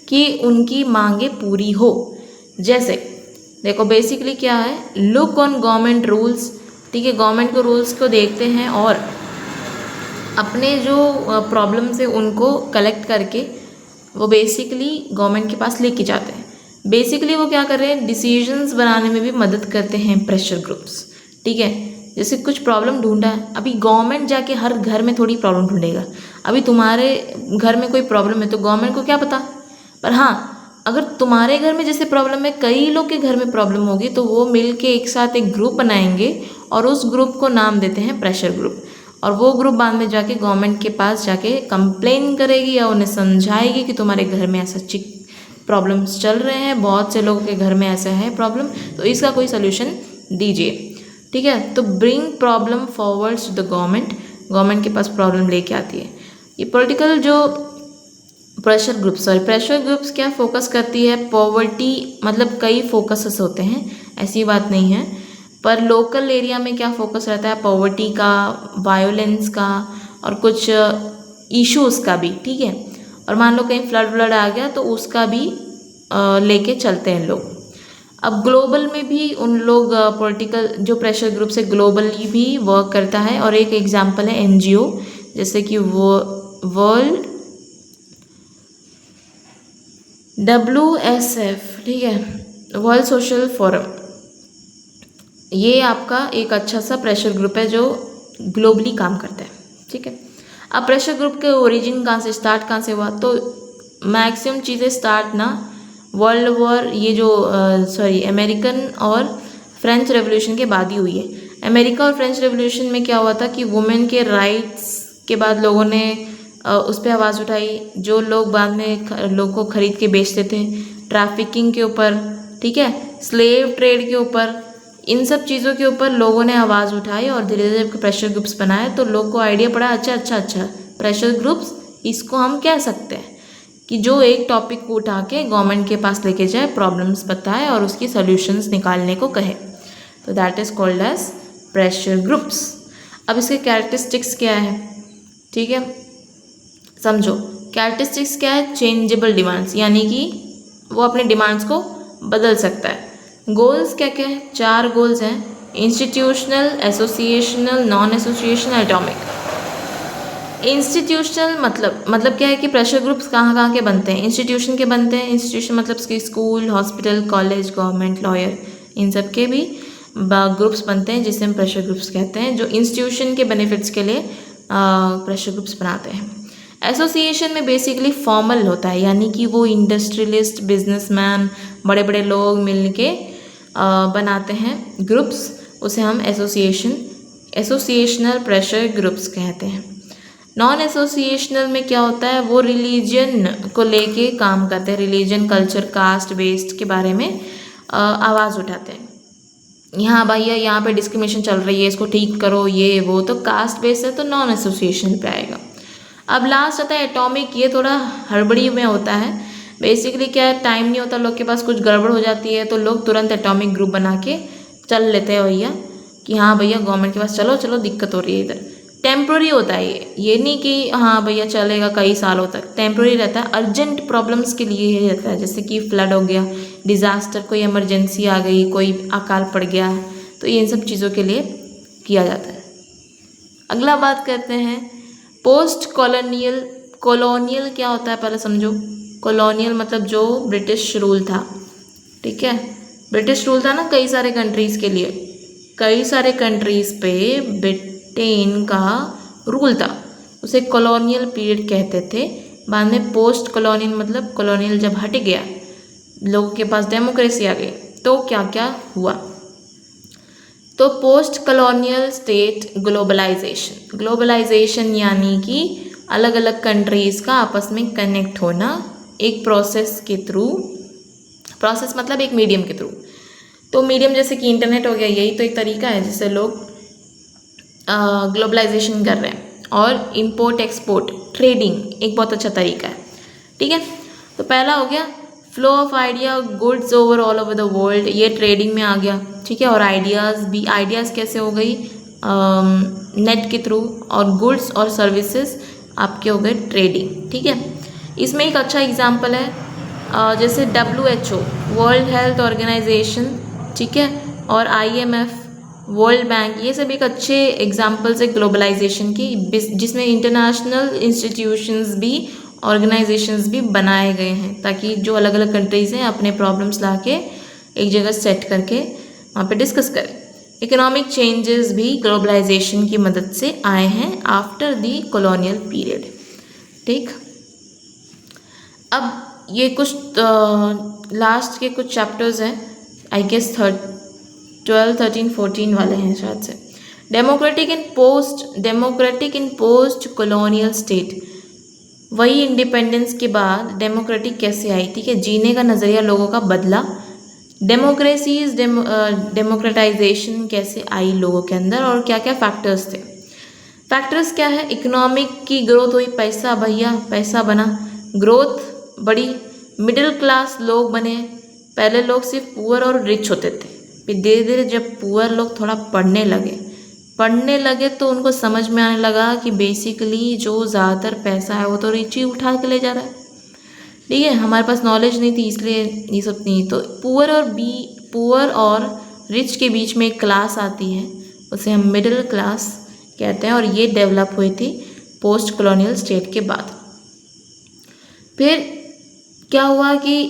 कि उनकी मांगे पूरी हो। जैसे देखो बेसिकली क्या है, लुक ऑन गवर्नमेंट रूल्स। ठीक है, गवर्नमेंट के रूल्स को देखते हैं और अपने जो प्रॉब्लम्स है उनको कलेक्ट करके वो बेसिकली गवर्नमेंट के पास लेके जाते हैं। बेसिकली वो क्या कर रहे हैं, डिसीजंस बनाने में भी मदद करते हैं प्रेशर ग्रुप्स। ठीक है, जैसे कुछ प्रॉब्लम ढूंढा है, अभी गवर्नमेंट जाके हर घर में थोड़ी प्रॉब्लम ढूंढेगा। अभी तुम्हारे घर में कोई प्रॉब्लम है तो गवर्नमेंट को क्या पता, पर हाँ अगर तुम्हारे घर में जैसे प्रॉब्लम है, कई लोग के घर में प्रॉब्लम होगी, तो वो मिल के एक साथ एक ग्रुप बनाएंगे और उस ग्रुप को नाम देते हैं प्रेशर ग्रुप। और वो ग्रुप बाद में जाके गवर्नमेंट के पास जाके कंप्लेन करेगी या उन्हें समझाएगी कि तुम्हारे घर में ऐसा प्रॉब्लम्स चल रहे हैं, बहुत से लोगों के घर में ऐसा है प्रॉब्लम, तो इसका कोई सोल्यूशन दीजिए। ठीक है, तो bring problem forwards to the government के पास प्रॉब्लम लेके आती है। ये पॉलिटिकल जो प्रेशर ग्रुप्स क्या फोकस करती है, पॉवर्टी, मतलब कई फोकसेस होते हैं, ऐसी बात नहीं है, पर लोकल एरिया में क्या फोकस रहता है, पॉवर्टी का, वायोलेंस का और कुछ इश्यूज़ का भी। ठीक है, और मान लो कहीं फ्लड आ गया तो उसका भी लेके चलते हैं लोग। अब ग्लोबल में भी उन लोग पॉलिटिकल जो प्रेशर ग्रुप से ग्लोबली भी वर्क करता है, और एक एग्जांपल है NGO, जैसे कि वो वर्ल्ड WSF। ठीक है, वर्ल्ड सोशल फोरम, ये आपका एक अच्छा सा प्रेशर ग्रुप है जो ग्लोबली काम करता है। ठीक है, अब प्रेशर ग्रुप के ओरिजिन कहाँ से हुआ, तो मैक्सिमम चीज़ें स्टार्ट ना वर्ल्ड वॉर, ये जो अमेरिकन और फ्रेंच रेवोल्यूशन के बाद ही हुई है। अमेरिका और फ्रेंच रेवोल्यूशन में क्या हुआ था कि वुमेन के राइट्स के बाद लोगों ने उस पर आवाज़ उठाई, जो लोग बाद में लोगों को खरीद के बेचते थे, ट्रैफिकिंग के ऊपर, ठीक है, स्लेव ट्रेड के ऊपर, इन सब चीज़ों के ऊपर लोगों ने आवाज़ उठाई और धीरे धीरे प्रेशर ग्रुप्स बनाए, तो लोग को आइडिया पड़ा अच्छा प्रेशर ग्रुप्स इसको हम कह सकते हैं कि जो एक टॉपिक को उठा के गवर्नमेंट के पास लेके जाए, प्रॉब्लम्स बताए और उसकी सॉल्यूशंस निकालने को कहे, तो that is called as pressure groups. अब इसके कैरेक्टरिस्टिक्स क्या है, ठीक है, समझो कैरेक्टरिस्टिक्स क्या है, चेंजेबल डिमांड्स, यानी कि वो अपने डिमांड्स को बदल सकता है। गोल्स क्या क्या है, 4 गोल्स हैं, institutional, associational, non associational, atomic. Institutional मतलब क्या है कि प्रेशर ग्रुप्स कहाँ के बनते हैं, इंस्टीट्यूशन के बनते हैं। इंस्टीट्यूशन मतलब school, hospital, college, government, lawyer, इन सब के भी ग्रुप्स बनते हैं जिसे हम प्रेशर ग्रुप्स कहते हैं, जो इंस्टीट्यूशन के बेनिफिट्स के लिए प्रेशर ग्रुप्स बनाते हैं। एसोसिएशन में बेसिकली फॉर्मल होता है, यानी कि वो इंडस्ट्रियलिस्ट, बिजनेसमैन, बड़े बड़े लोग मिल के बनाते हैं ग्रुप्स, उसे हम एसोसिएशनल प्रेशर ग्रुप्स कहते हैं। नॉन एसोसिएशनल में क्या होता है, वो रिलीजन को लेके काम करते हैं, रिलीजन, कल्चर, कास्ट बेस्ड के बारे में आवाज़ उठाते हैं। यहाँ भैया यहाँ पे डिस्क्रिमिनेशन चल रही है, इसको ठीक करो, ये वो, तो कास्ट बेस्ड है तो नॉन एसोसिएशन पे आएगा। अब लास्ट आता है एटॉमिक, ये थोड़ा हड़बड़ी में होता है। बेसिकली क्या है, टाइम नहीं होता लोग के पास, कुछ गड़बड़ हो जाती है तो लोग तुरंत एटॉमिक ग्रुप बना के चल लेते हैं भैया कि हाँ भैया गवर्नमेंट के पास चलो दिक्कत हो रही है इधर। टेम्प्रोरी होता है ये नहीं कि हाँ भैया चलेगा कई सालों तक, टेम्प्रोरी रहता है। अर्जेंट प्रॉब्लम्स के लिए ये रहता है, जैसे कि फ्लड हो गया, डिज़ास्टर, कोई इमरजेंसी आ गई, कोई अकाल पड़ गया, तो ये इन सब चीज़ों के लिए किया जाता है। अगला बात करते हैं पोस्ट कॉलोनियल। कॉलोनियल क्या होता है पहले समझो। कॉलोनियल मतलब जो ब्रिटिश रूल था, ठीक है, ब्रिटिश रूल था ना कई सारे कंट्रीज़ के लिए, कई सारे कंट्रीज़ पे ब्रिटेन का रूल था, उसे कॉलोनियल पीरियड कहते थे। बाद में पोस्ट कॉलोनियल मतलब कॉलोनियल जब हट गया, लोगों के पास डेमोक्रेसी आ गई, तो क्या क्या हुआ। तो post colonial state globalisation, globalisation यानी कि अलग अलग कंट्रीज़ का आपस में कनेक्ट होना एक प्रोसेस के थ्रू, प्रोसेस मतलब एक मीडियम के थ्रू। तो मीडियम जैसे कि इंटरनेट हो गया, यही तो एक तरीका है जिससे लोग ग्लोबलाइजेशन कर रहे हैं। और इंपोर्ट एक्सपोर्ट ट्रेडिंग एक बहुत अच्छा तरीका है, ठीक है। तो पहला हो गया flow of idea goods over all over the world, ये ट्रेडिंग में आ गया, ठीक है। और आइडियाज़ भी, आइडियाज़ कैसे हो गई, नेट के थ्रू, और गुड्स और सर्विसेज आपके हो गए ट्रेडिंग, ठीक है। इसमें एक अच्छा एग्जांपल है जैसे WHO वर्ल्ड हेल्थ ऑर्गेनाइजेशन, ठीक है, और IMF वर्ल्ड बैंक, ये सब एक अच्छे एग्जांपल्स है ग्लोबलाइजेशन की, जिसमें इंटरनेशनल इंस्टीट्यूशंस भी, ऑर्गेनाइजेशंस भी बनाए गए हैं ताकि जो अलग अलग कंट्रीज़ हैं अपने प्रॉब्लम्स ला के एक जगह सेट करके वहाँ पे डिस्कस करें। इकोनॉमिक चेंजेस भी ग्लोबलाइजेशन की मदद से आए हैं आफ्टर द कॉलोनियल पीरियड, ठीक। अब ये कुछ लास्ट के कुछ चैप्टर्स हैं, आई गेस 12, 13, 14 वाले हैं शायद से। डेमोक्रेटिक इन पोस्ट कॉलोनियल स्टेट, वही इंडिपेंडेंस के बाद डेमोक्रेटिक कैसे आई, ठीक है, जीने का नज़रिया लोगों का बदला। डेमोक्रेसीज डेमोक्रेटाइजेशन कैसे आई लोगों के अंदर, और क्या क्या फैक्टर्स थे। फैक्टर्स क्या है, इकोनॉमिक की ग्रोथ हुई, पैसा भैया पैसा बना, ग्रोथ बड़ी, मिडिल क्लास लोग बने। पहले लोग सिर्फ पुअर और रिच होते थे, फिर धीरे धीरे जब पुअर लोग थोड़ा पढ़ने लगे तो उनको समझ में आने लगा कि बेसिकली जो ज़्यादातर पैसा है वो तो रिच ही उठा के ले जा रहा है, ठीक है। हमारे पास नॉलेज नहीं थी इसलिए ये सब नहीं। तो पुअर और रिच के बीच में एक क्लास आती है, उसे हम मिडिल क्लास कहते हैं, और ये डेवलप हुई थी पोस्ट कॉलोनियल स्टेट के बाद। फिर क्या हुआ कि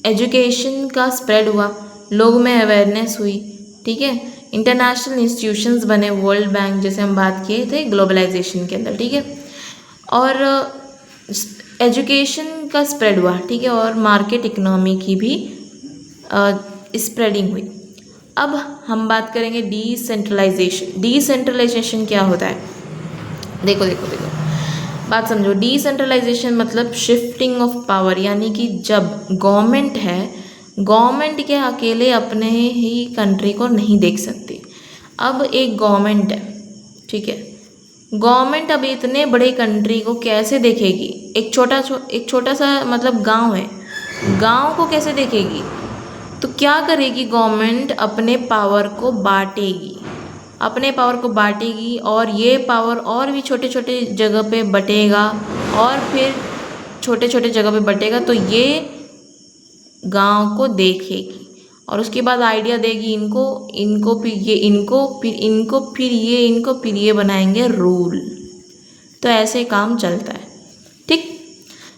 एजुकेशन का स्प्रेड हुआ, लोगों में अवेयरनेस हुई, ठीक है। इंटरनेशनल इंस्टीट्यूशंस बने, वर्ल्ड बैंक जैसे हम बात किए थे ग्लोबलाइजेशन के अंदर, ठीक है। और एजुकेशन का स्प्रेड हुआ, ठीक है, और मार्केट इकोनॉमी की भी स्प्रेडिंग हुई। अब हम बात करेंगे डिसेंट्रलाइजेशन। डिसेंट्रलाइजेशन क्या होता है, देखो बात समझो। डिसेंट्रलाइजेशन मतलब शिफ्टिंग ऑफ पावर, यानी कि जब गवर्नमेंट है, गवर्नमेंट के अकेले अपने ही कंट्री को नहीं देख सकती। अब एक गवर्नमेंट है, ठीक है, गवर्नमेंट अब इतने बड़े कंट्री को कैसे देखेगी। एक छोटा सा मतलब गांव है, गांव को कैसे देखेगी। तो क्या करेगी गवर्नमेंट, अपने पावर को बांटेगी, और ये पावर और भी छोटे छोटे जगह पे बटेगा, और फिर छोटे छोटे जगह पे बटेगा तो ये गांव को देखेगी, और उसके बाद आइडिया देगी फिर ये बनाएंगे रूल। तो ऐसे काम चलता है, ठीक।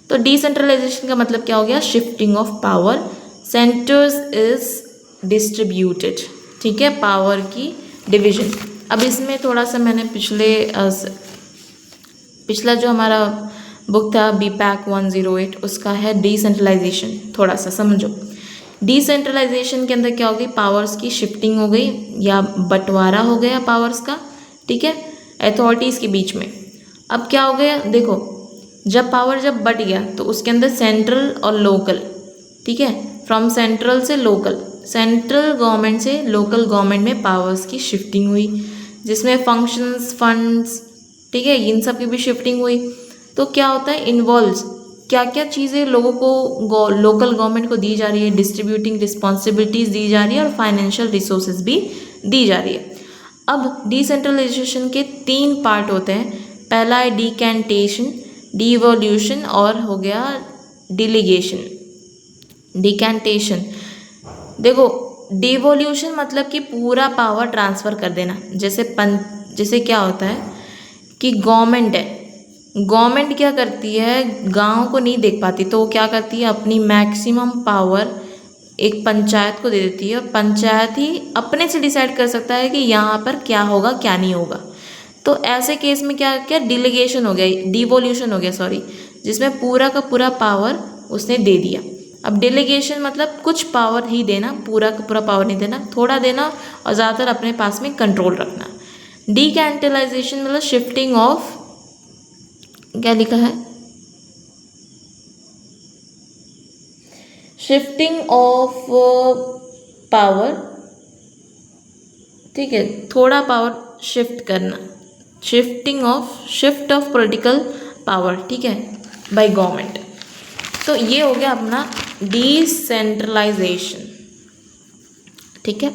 तो डिसेंट्रलाइजेशन का मतलब क्या हो गया, shifting of power, centres is distributed, ठीक है, पावर की डिवीजन। अब इसमें थोड़ा सा मैंने पिछला जो हमारा बुक था BPAC 108 उसका है डिसेंट्रलाइजेशन, थोड़ा सा समझो। डिसेंट्रलाइजेशन के अंदर क्या हो गई, पावर्स की शिफ्टिंग हो गई या बंटवारा हो गया पावर्स का, ठीक है, अथॉरिटीज़ के बीच में। अब क्या हो गया, देखो जब बट गया तो उसके अंदर सेंट्रल और लोकल, ठीक है, फ्रॉम सेंट्रल से लोकल, सेंट्रल गवर्नमेंट से लोकल गवर्नमेंट में पावर्स की शिफ्टिंग हुई, जिसमें फंक्शंस, फंड्स, ठीक है, इन सब की भी शिफ्टिंग हुई। तो क्या होता है, इन्वॉल्व्स क्या क्या चीज़ें लोगों को लोकल गवर्नमेंट को दी जा रही है, डिस्ट्रीब्यूटिंग रिस्पॉन्सिबिलिटीज़ दी जा रही है, और फाइनेंशियल रिसोर्सेज भी दी जा रही है। अब डिसेंट्रलाइजेशन के 3 पार्ट होते हैं। पहला है डिकैंटेशन, डिवोल्यूशन और हो गया डिलीगेशन। डिकैंटेशन, देखो डिवोल्यूशन मतलब कि पूरा पावर ट्रांसफ़र कर देना। जैसे क्या होता है कि गवर्नमेंट है, गवर्नमेंट क्या करती है, गांव को नहीं देख पाती तो वो क्या करती है, अपनी मैक्सिमम पावर एक पंचायत को दे देती है और पंचायत ही अपने से डिसाइड कर सकता है कि यहाँ पर क्या होगा क्या नहीं होगा। तो ऐसे केस में क्या डिलीगेशन हो गया, डिवोल्यूशन हो गया सॉरी, जिसमें पूरा का पूरा पावर उसने दे दिया। अब डेलीगेशन मतलब कुछ पावर ही देना, पूरा का पूरा पावर नहीं देना, थोड़ा देना और ज़्यादातर अपने पास में कंट्रोल रखना। डीकैंटलाइजेशन मतलब शिफ्टिंग ऑफ, क्या लिखा है, शिफ्टिंग ऑफ पावर, ठीक है, थोड़ा पावर शिफ्ट करना, शिफ्ट ऑफ पॉलिटिकल पावर, ठीक है, बाय गवर्नमेंट। तो ये हो गया अपना डिसेंट्रलाइजेशन, ठीक है।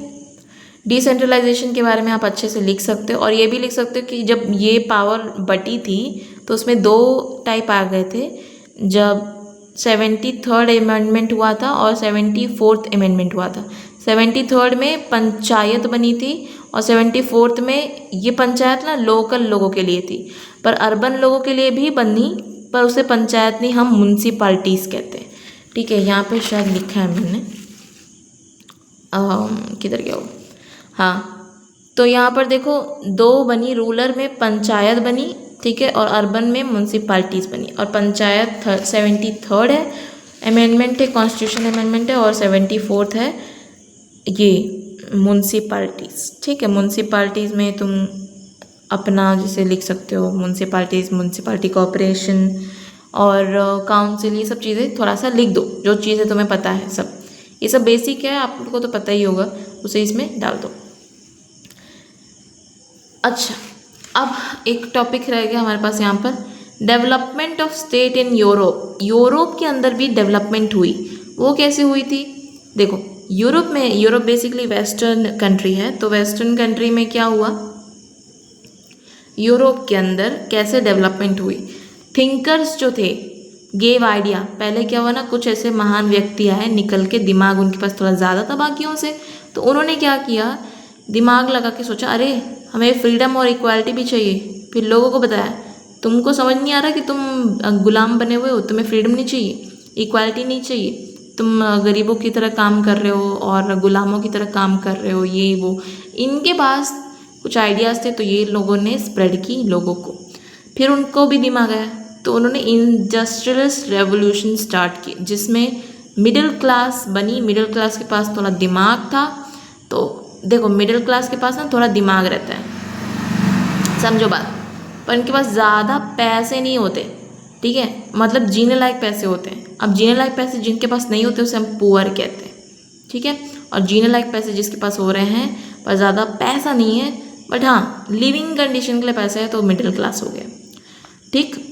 डिसेंट्रलाइजेशन के बारे में आप अच्छे से लिख सकते हो और ये भी लिख सकते हो कि जब ये पावर बटी थी तो उसमें 2 टाइप आ गए थे, जब 73rd अमेंडमेंट हुआ था और 74th अमेंडमेंट हुआ था। 73rd में पंचायत बनी थी और 74th में ये पंचायत ना लोकल लोगों के लिए थी, पर अर्बन लोगों के लिए भी बनी, पर उसे पंचायत नहीं, हम म्यूनसिपाल्टीज़ कहते हैं, ठीक है। यहाँ पे शायद लिखा है मैंने, किधर गया वो, हाँ, तो यहाँ पर देखो 2 बनी, रूरल में पंचायत बनी, ठीक है, और अर्बन में म्यूनसिपाल्टीज़ बनी। और पंचायत 73rd है अमेंडमेंट है, कॉन्स्टिट्यूशन अमेंडमेंट है, और 74th है ये म्यूनसिपाल्टीज़, ठीक है। म्यूनसिपाल्टीज़ में तुम अपना जैसे लिख सकते हो म्यूनसिपाल्टीज़, म्यूनसिपाल्टी कॉर्पोरेशन और काउंसिल, ये सब चीज़ें थोड़ा सा लिख दो, जो चीज़ें तुम्हें पता है सब, ये सब बेसिक है, आप लोगों को तो पता ही होगा, उसे इसमें डाल दो। अच्छा, अब एक टॉपिक रह गया हमारे पास यहाँ पर, development of state in Europe. Europe के अंदर भी डेवलपमेंट हुई, वो कैसे हुई थी, देखो यूरोप बेसिकली वेस्टर्न कंट्री है, तो वेस्टर्न कंट्री में क्या हुआ, यूरोप के अंदर कैसे डेवलपमेंट हुई, थिंकर्स जो थे गेव आइडिया। पहले क्या हुआ ना, कुछ ऐसे महान व्यक्ति आए निकल के, दिमाग उनके पास थोड़ा ज़्यादा था बाकियों से, तो उन्होंने क्या किया, दिमाग लगा के सोचा अरे हमें फ्रीडम और इक्वालिटी भी चाहिए। फिर लोगों को बताया तुमको समझ नहीं आ रहा कि तुम गुलाम बने हुए हो, तुम्हें फ्रीडम नहीं चाहिए, इक्वालिटी नहीं चाहिए, तुम गरीबों की तरह काम कर रहे हो और गुलामों की तरह काम कर रहे हो, ये वो। इनके पास कुछ आइडियाज़ थे तो ये लोगों ने स्प्रेड की लोगों को, फिर उनको भी दिमाग आया तो उन्होंने इंडस्ट्रियलिस्ट रेवोल्यूशन स्टार्ट की, जिसमें मिडिल क्लास बनी। मिडिल क्लास के पास थोड़ा दिमाग था, तो देखो मिडिल क्लास के पास ना थोड़ा दिमाग रहता है, समझो बात, पर इनके पास ज़्यादा पैसे नहीं होते, ठीक है, मतलब जीने लायक पैसे होते हैं। अब जीने लायक पैसे जिनके पास नहीं होते उसे हम पुअर कहते हैं, ठीक है, और जीने लायक पैसे जिसके पास हो रहे हैं पर ज़्यादा पैसा नहीं है, बट हाँ लिविंग कंडीशन के लिए पैसा है, तो मिडिल क्लास हो गया, ठीक।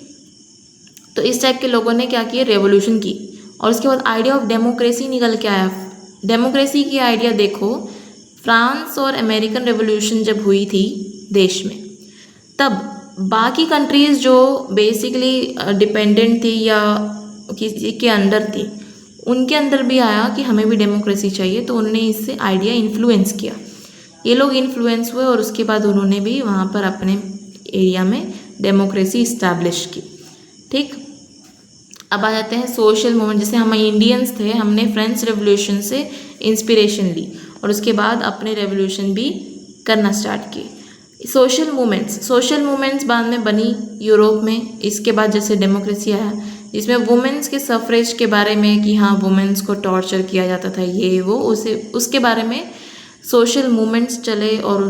तो इस टाइप के लोगों ने क्या किया, रेवोल्यूशन की, और उसके बाद आइडिया ऑफ डेमोक्रेसी निकल के आया। डेमोक्रेसी की आइडिया देखो, फ्रांस और अमेरिकन रेवोल्यूशन जब हुई थी देश में, तब बाकी कंट्रीज़ जो बेसिकली डिपेंडेंट थी या किसी के अंडर थी, उनके अंदर भी आया कि हमें भी डेमोक्रेसी चाहिए, तो उन्होंने इससे आइडिया इन्फ्लुएंस किया, ये लोग इन्फ्लुएंस हुए और उसके बाद उन्होंने भी वहाँ पर अपने एरिया में डेमोक्रेसी इस्टेब्लिश की, ठीक। अब आ जाते हैं सोशल मूवमेंट। जैसे हम इंडियंस थे, हमने फ्रेंच रेवोल्यूशन से इंस्पिरेशन ली और उसके बाद अपने रेवोल्यूशन भी करना स्टार्ट किए। सोशल मूवमेंट्स बाद में बनी यूरोप में। इसके बाद जैसे डेमोक्रेसी आया, जिसमें वुमेन्स के सफ़रेज के बारे में कि हाँ वुमेन्स को टॉर्चर किया जाता था, ये वो, उसके बारे में सोशल मूवमेंट्स चले और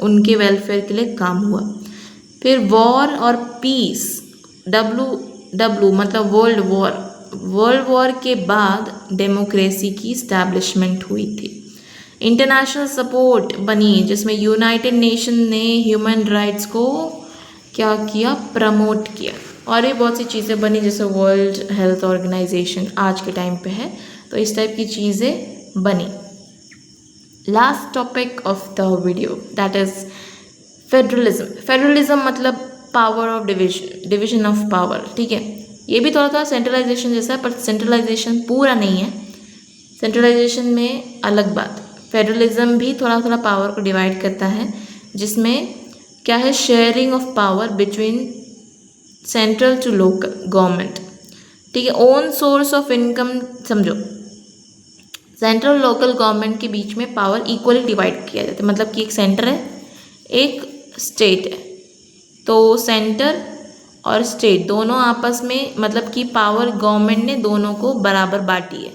उनके वेलफेयर के लिए काम हुआ। फिर वॉर और पीस, डब्ल्यू मतलब वर्ल्ड वॉर के बाद डेमोक्रेसी की इस्टेब्लिशमेंट हुई थी। इंटरनेशनल सपोर्ट बनी, जिसमें यूनाइटेड नेशन ने ह्यूमन राइट्स को क्या किया, प्रमोट किया, और ये बहुत सी चीज़ें बनी, जैसे वर्ल्ड हेल्थ ऑर्गेनाइजेशन आज के टाइम पे है, तो इस टाइप की चीज़ें बनी। Last topic of the video that is federalism मतलब power of division of power, ठीक है। ये भी थोड़ा थोड़ा सेंट्रलाइजेशन जैसा है, पर सेंट्रलाइजेशन पूरा नहीं है। सेंट्रलाइजेशन में अलग बात। फेडरलिज्म भी थोड़ा थोड़ा पावर को डिवाइड करता है, जिसमें क्या है, sharing of power between central to local government, ठीक है। ओन सोर्स ऑफ इनकम, समझो सेंट्रल लोकल गवर्नमेंट के बीच में पावर इक्वली डिवाइड किया जाता है। मतलब कि एक सेंटर है, एक स्टेट है, तो सेंटर और स्टेट दोनों आपस में, मतलब कि पावर गवर्नमेंट ने दोनों को बराबर बांटी है,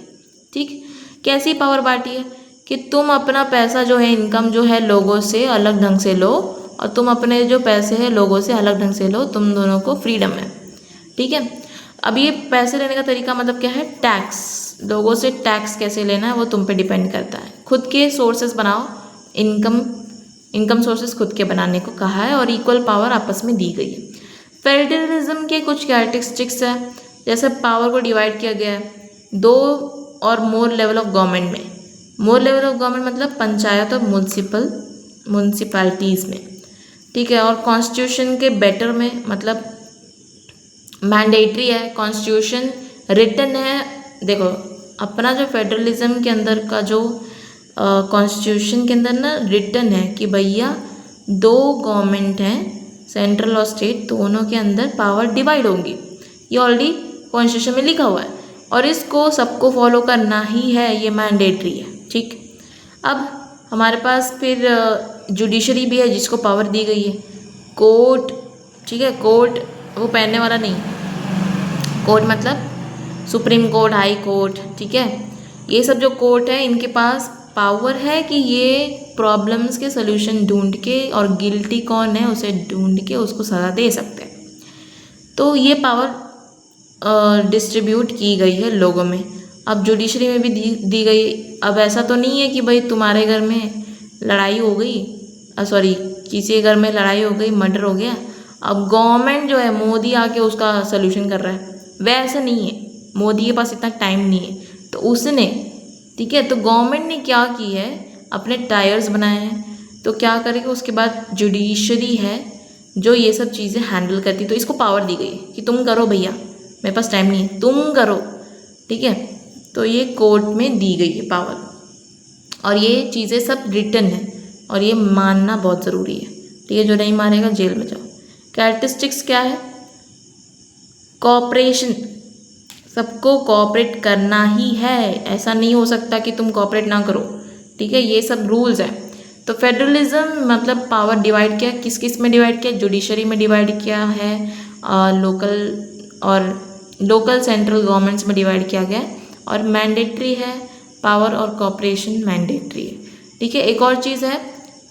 ठीक। कैसी पावर बांटी है कि तुम अपना पैसा जो है, इनकम जो है, लोगों से अलग ढंग से लो, और तुम अपने जो पैसे हैं लोगों से अलग ढंग से लो, तुम दोनों को फ्रीडम है, ठीक है। अब ये पैसे लेने का तरीका मतलब क्या है, टैक्स। लोगों से टैक्स कैसे लेना है वो तुम पे डिपेंड करता है। खुद के सोर्सेज बनाओ, इनकम सोर्सेज खुद के बनाने को कहा है, और इक्वल पावर आपस में दी गई है। फेडरलिज्म के कुछ कैरेक्टरिस्टिक्स है, जैसे पावर को डिवाइड किया गया है 2 और मोर लेवल ऑफ गवर्नमेंट में। मोर लेवल ऑफ गवर्नमेंट मतलब पंचायत और म्यूनसिपैलिटीज़ में, ठीक है। और कॉन्स्टिट्यूशन के बेटर में, मतलब मैंडेटरी है, कॉन्स्टिट्यूशन रिटन है। देखो अपना जो फेडरलिज्म के अंदर का जो कॉन्स्टिट्यूशन के अंदर ना रिटन है कि भैया 2 गवर्नमेंट हैं, सेंट्रल और स्टेट, दोनों के अंदर पावर डिवाइड होंगी। ये ऑलरेडी कॉन्स्टिट्यूशन में लिखा हुआ है, और इसको सबको फॉलो करना ही है, ये मैंडेटरी है, ठीक। अब हमारे पास फिर जुडिशरी भी है, जिसको पावर दी गई है। कोर्ट, ठीक है, कोर्ट वो पहनने वाला नहीं, कोर्ट मतलब सुप्रीम कोर्ट, हाई कोर्ट, ठीक है। ये सब जो कोर्ट है, इनके पास पावर है कि ये प्रॉब्लम्स के सल्यूशन ढूंढ के, और गिल्टी कौन है उसे ढूंढ के उसको सज़ा दे सकते हैं। तो ये पावर डिस्ट्रीब्यूट की गई है लोगों में। अब जुडिशरी में भी दी गई। अब ऐसा तो नहीं है कि भाई तुम्हारे घर में लड़ाई हो गई, सॉरी किसी के घर में लड़ाई हो गई, मर्डर हो गया, अब गवर्नमेंट जो है मोदी आके उसका सल्यूशन कर रहा है, वैसा नहीं है। मोदी के पास इतना टाइम नहीं है, तो उसने, ठीक है, तो गवर्नमेंट ने क्या की है, अपने टायर्स बनाए हैं, तो क्या करेगा उसके बाद जुडिशरी है जो ये सब चीज़ें हैंडल करती, तो इसको पावर दी गई कि तुम करो भैया, मेरे पास टाइम नहीं है, तुम करो, ठीक है। तो ये कोर्ट में दी गई है पावर, और ये चीज़ें सब रिटन है, और ये मानना बहुत ज़रूरी है, ठीक है। जो नहीं मानेगा जेल में जाओ। कैरेक्टरिस्टिक्स क्या है, कोऑपरेशन, सबको कोऑपरेट करना ही है, ऐसा नहीं हो सकता कि तुम कोऑपरेट ना करो, ठीक है। ये सब रूल्स हैं। तो फेडरलिज्म मतलब पावर डिवाइड किया, किस किस में डिवाइड किया, जुडिशरी में डिवाइड किया है, लोकल सेंट्रल गवर्नमेंट्स में डिवाइड किया गया है, और मैंडेटरी है पावर, और कोऑपरेशन मैंडेटरी है, ठीक है। एक और चीज़ है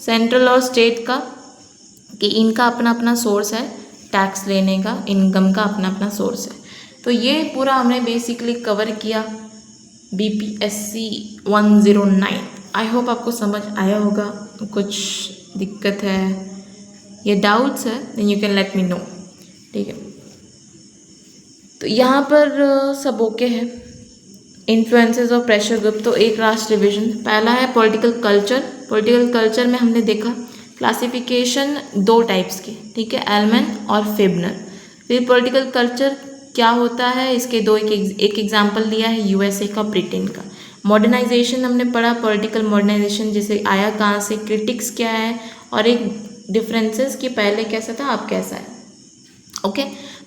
सेंट्रल और स्टेट का, कि इनका अपना अपना सोर्स है, टैक्स लेने का, इनकम का अपना अपना सोर्स है। तो ये पूरा हमने बेसिकली कवर किया BPSC 109। आई होप आपको समझ आया होगा। कुछ दिक्कत है या डाउट्स है then you can let me know, ठीक है। तो यहाँ पर सब ओके है। इन्फ्लुएंसेस ऑफ प्रेशर ग्रुप, तो एक राष्ट्र डिवीजन, पहला है पॉलिटिकल कल्चर। पॉलिटिकल कल्चर में हमने देखा क्लासिफिकेशन 2 टाइप्स की, ठीक है, एलमैन और फिबनर। फिर पॉलिटिकल कल्चर क्या होता है, इसके एक एग्जाम्पल दिया है USA का, ब्रिटेन का। मॉडर्नाइजेशन हमने पढ़ा, पॉलिटिकल मॉडर्नाइजेशन जैसे आया कहाँ से, क्रिटिक्स क्या है, और एक डिफरेंसेस कि पहले कैसा था अब कैसा है, ओके।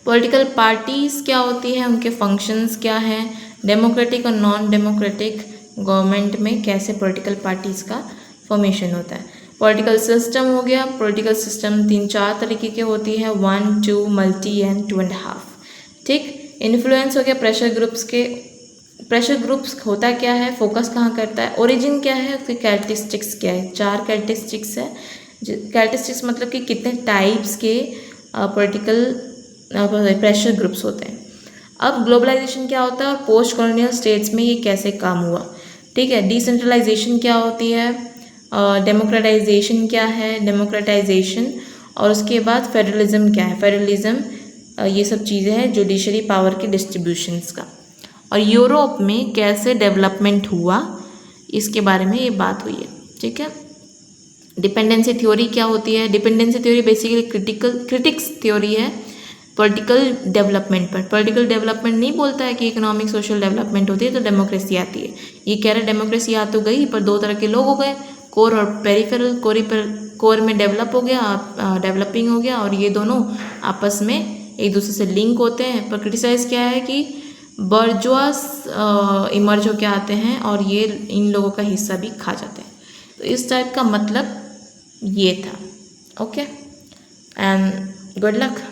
पॉलिटिकल पार्टीज़ क्या होती हैं, उनके फंक्शंस क्या हैं, डेमोक्रेटिक और नॉन डेमोक्रेटिक गवर्नमेंट में कैसे पॉलिटिकल पार्टीज़ का फॉर्मेशन होता है। पॉलिटिकल सिस्टम हो गया, पॉलिटिकल सिस्टम 3-4 तरीके के होती है, 1, 2, मल्टी एंड 2.5, ठीक। इन्फ्लुएंस हो गया प्रेशर ग्रुप्स के। प्रेशर ग्रुप्स होता क्या है, फोकस कहाँ करता है, ओरिजिन क्या है, उसके कैरेक्टरिस्टिक्स क्या है, 4 कैरेक्टरिस्टिक्स है। कैरेक्टरिस्टिक्स मतलब कि कितने टाइप्स के पॉलिटिकल प्रेशर ग्रुप्स होते हैं। अब ग्लोबलाइजेशन क्या होता है, और पोस्ट कॉलोनियल स्टेट्स में ये कैसे काम हुआ, ठीक है। डिसेंट्रलाइजेशन क्या होती है, डेमोक्रेटाइजेशन क्या है, डेमोक्रेटाइजेशन, और उसके बाद फेडरलिज्म क्या है, फेडरलिज्म, ये सब चीज़ें हैं जुडिशरी पावर के डिस्ट्रीब्यूशंस का। और यूरोप में कैसे डेवलपमेंट हुआ इसके बारे में ये बात हुई है, ठीक है। डिपेंडेंसी थ्योरी क्या होती है? Dependency theory basically critics theory है पॉलिटिकल डेवलपमेंट पर। पॉलिटिकल डेवलपमेंट नहीं बोलता है कि इकोनॉमिक सोशल डेवलपमेंट होती है तो डेमोक्रेसी आती है। ये कह रहे डेमोक्रेसी आ तो गई पर दो तरह के लोग हो गए, कोर और पेरिफेरल। कोर में डेवलप हो गया, डेवलपिंग हो गया, और ये दोनों आपस में एक दूसरे से लिंक होते हैं। पर क्रिटिसाइज क्या है कि बर्जुआस इमर्ज होके आते हैं और ये इन लोगों का हिस्सा भी खा जाते हैं। तो इस टाइप का मतलब ये था। Okay and good luck.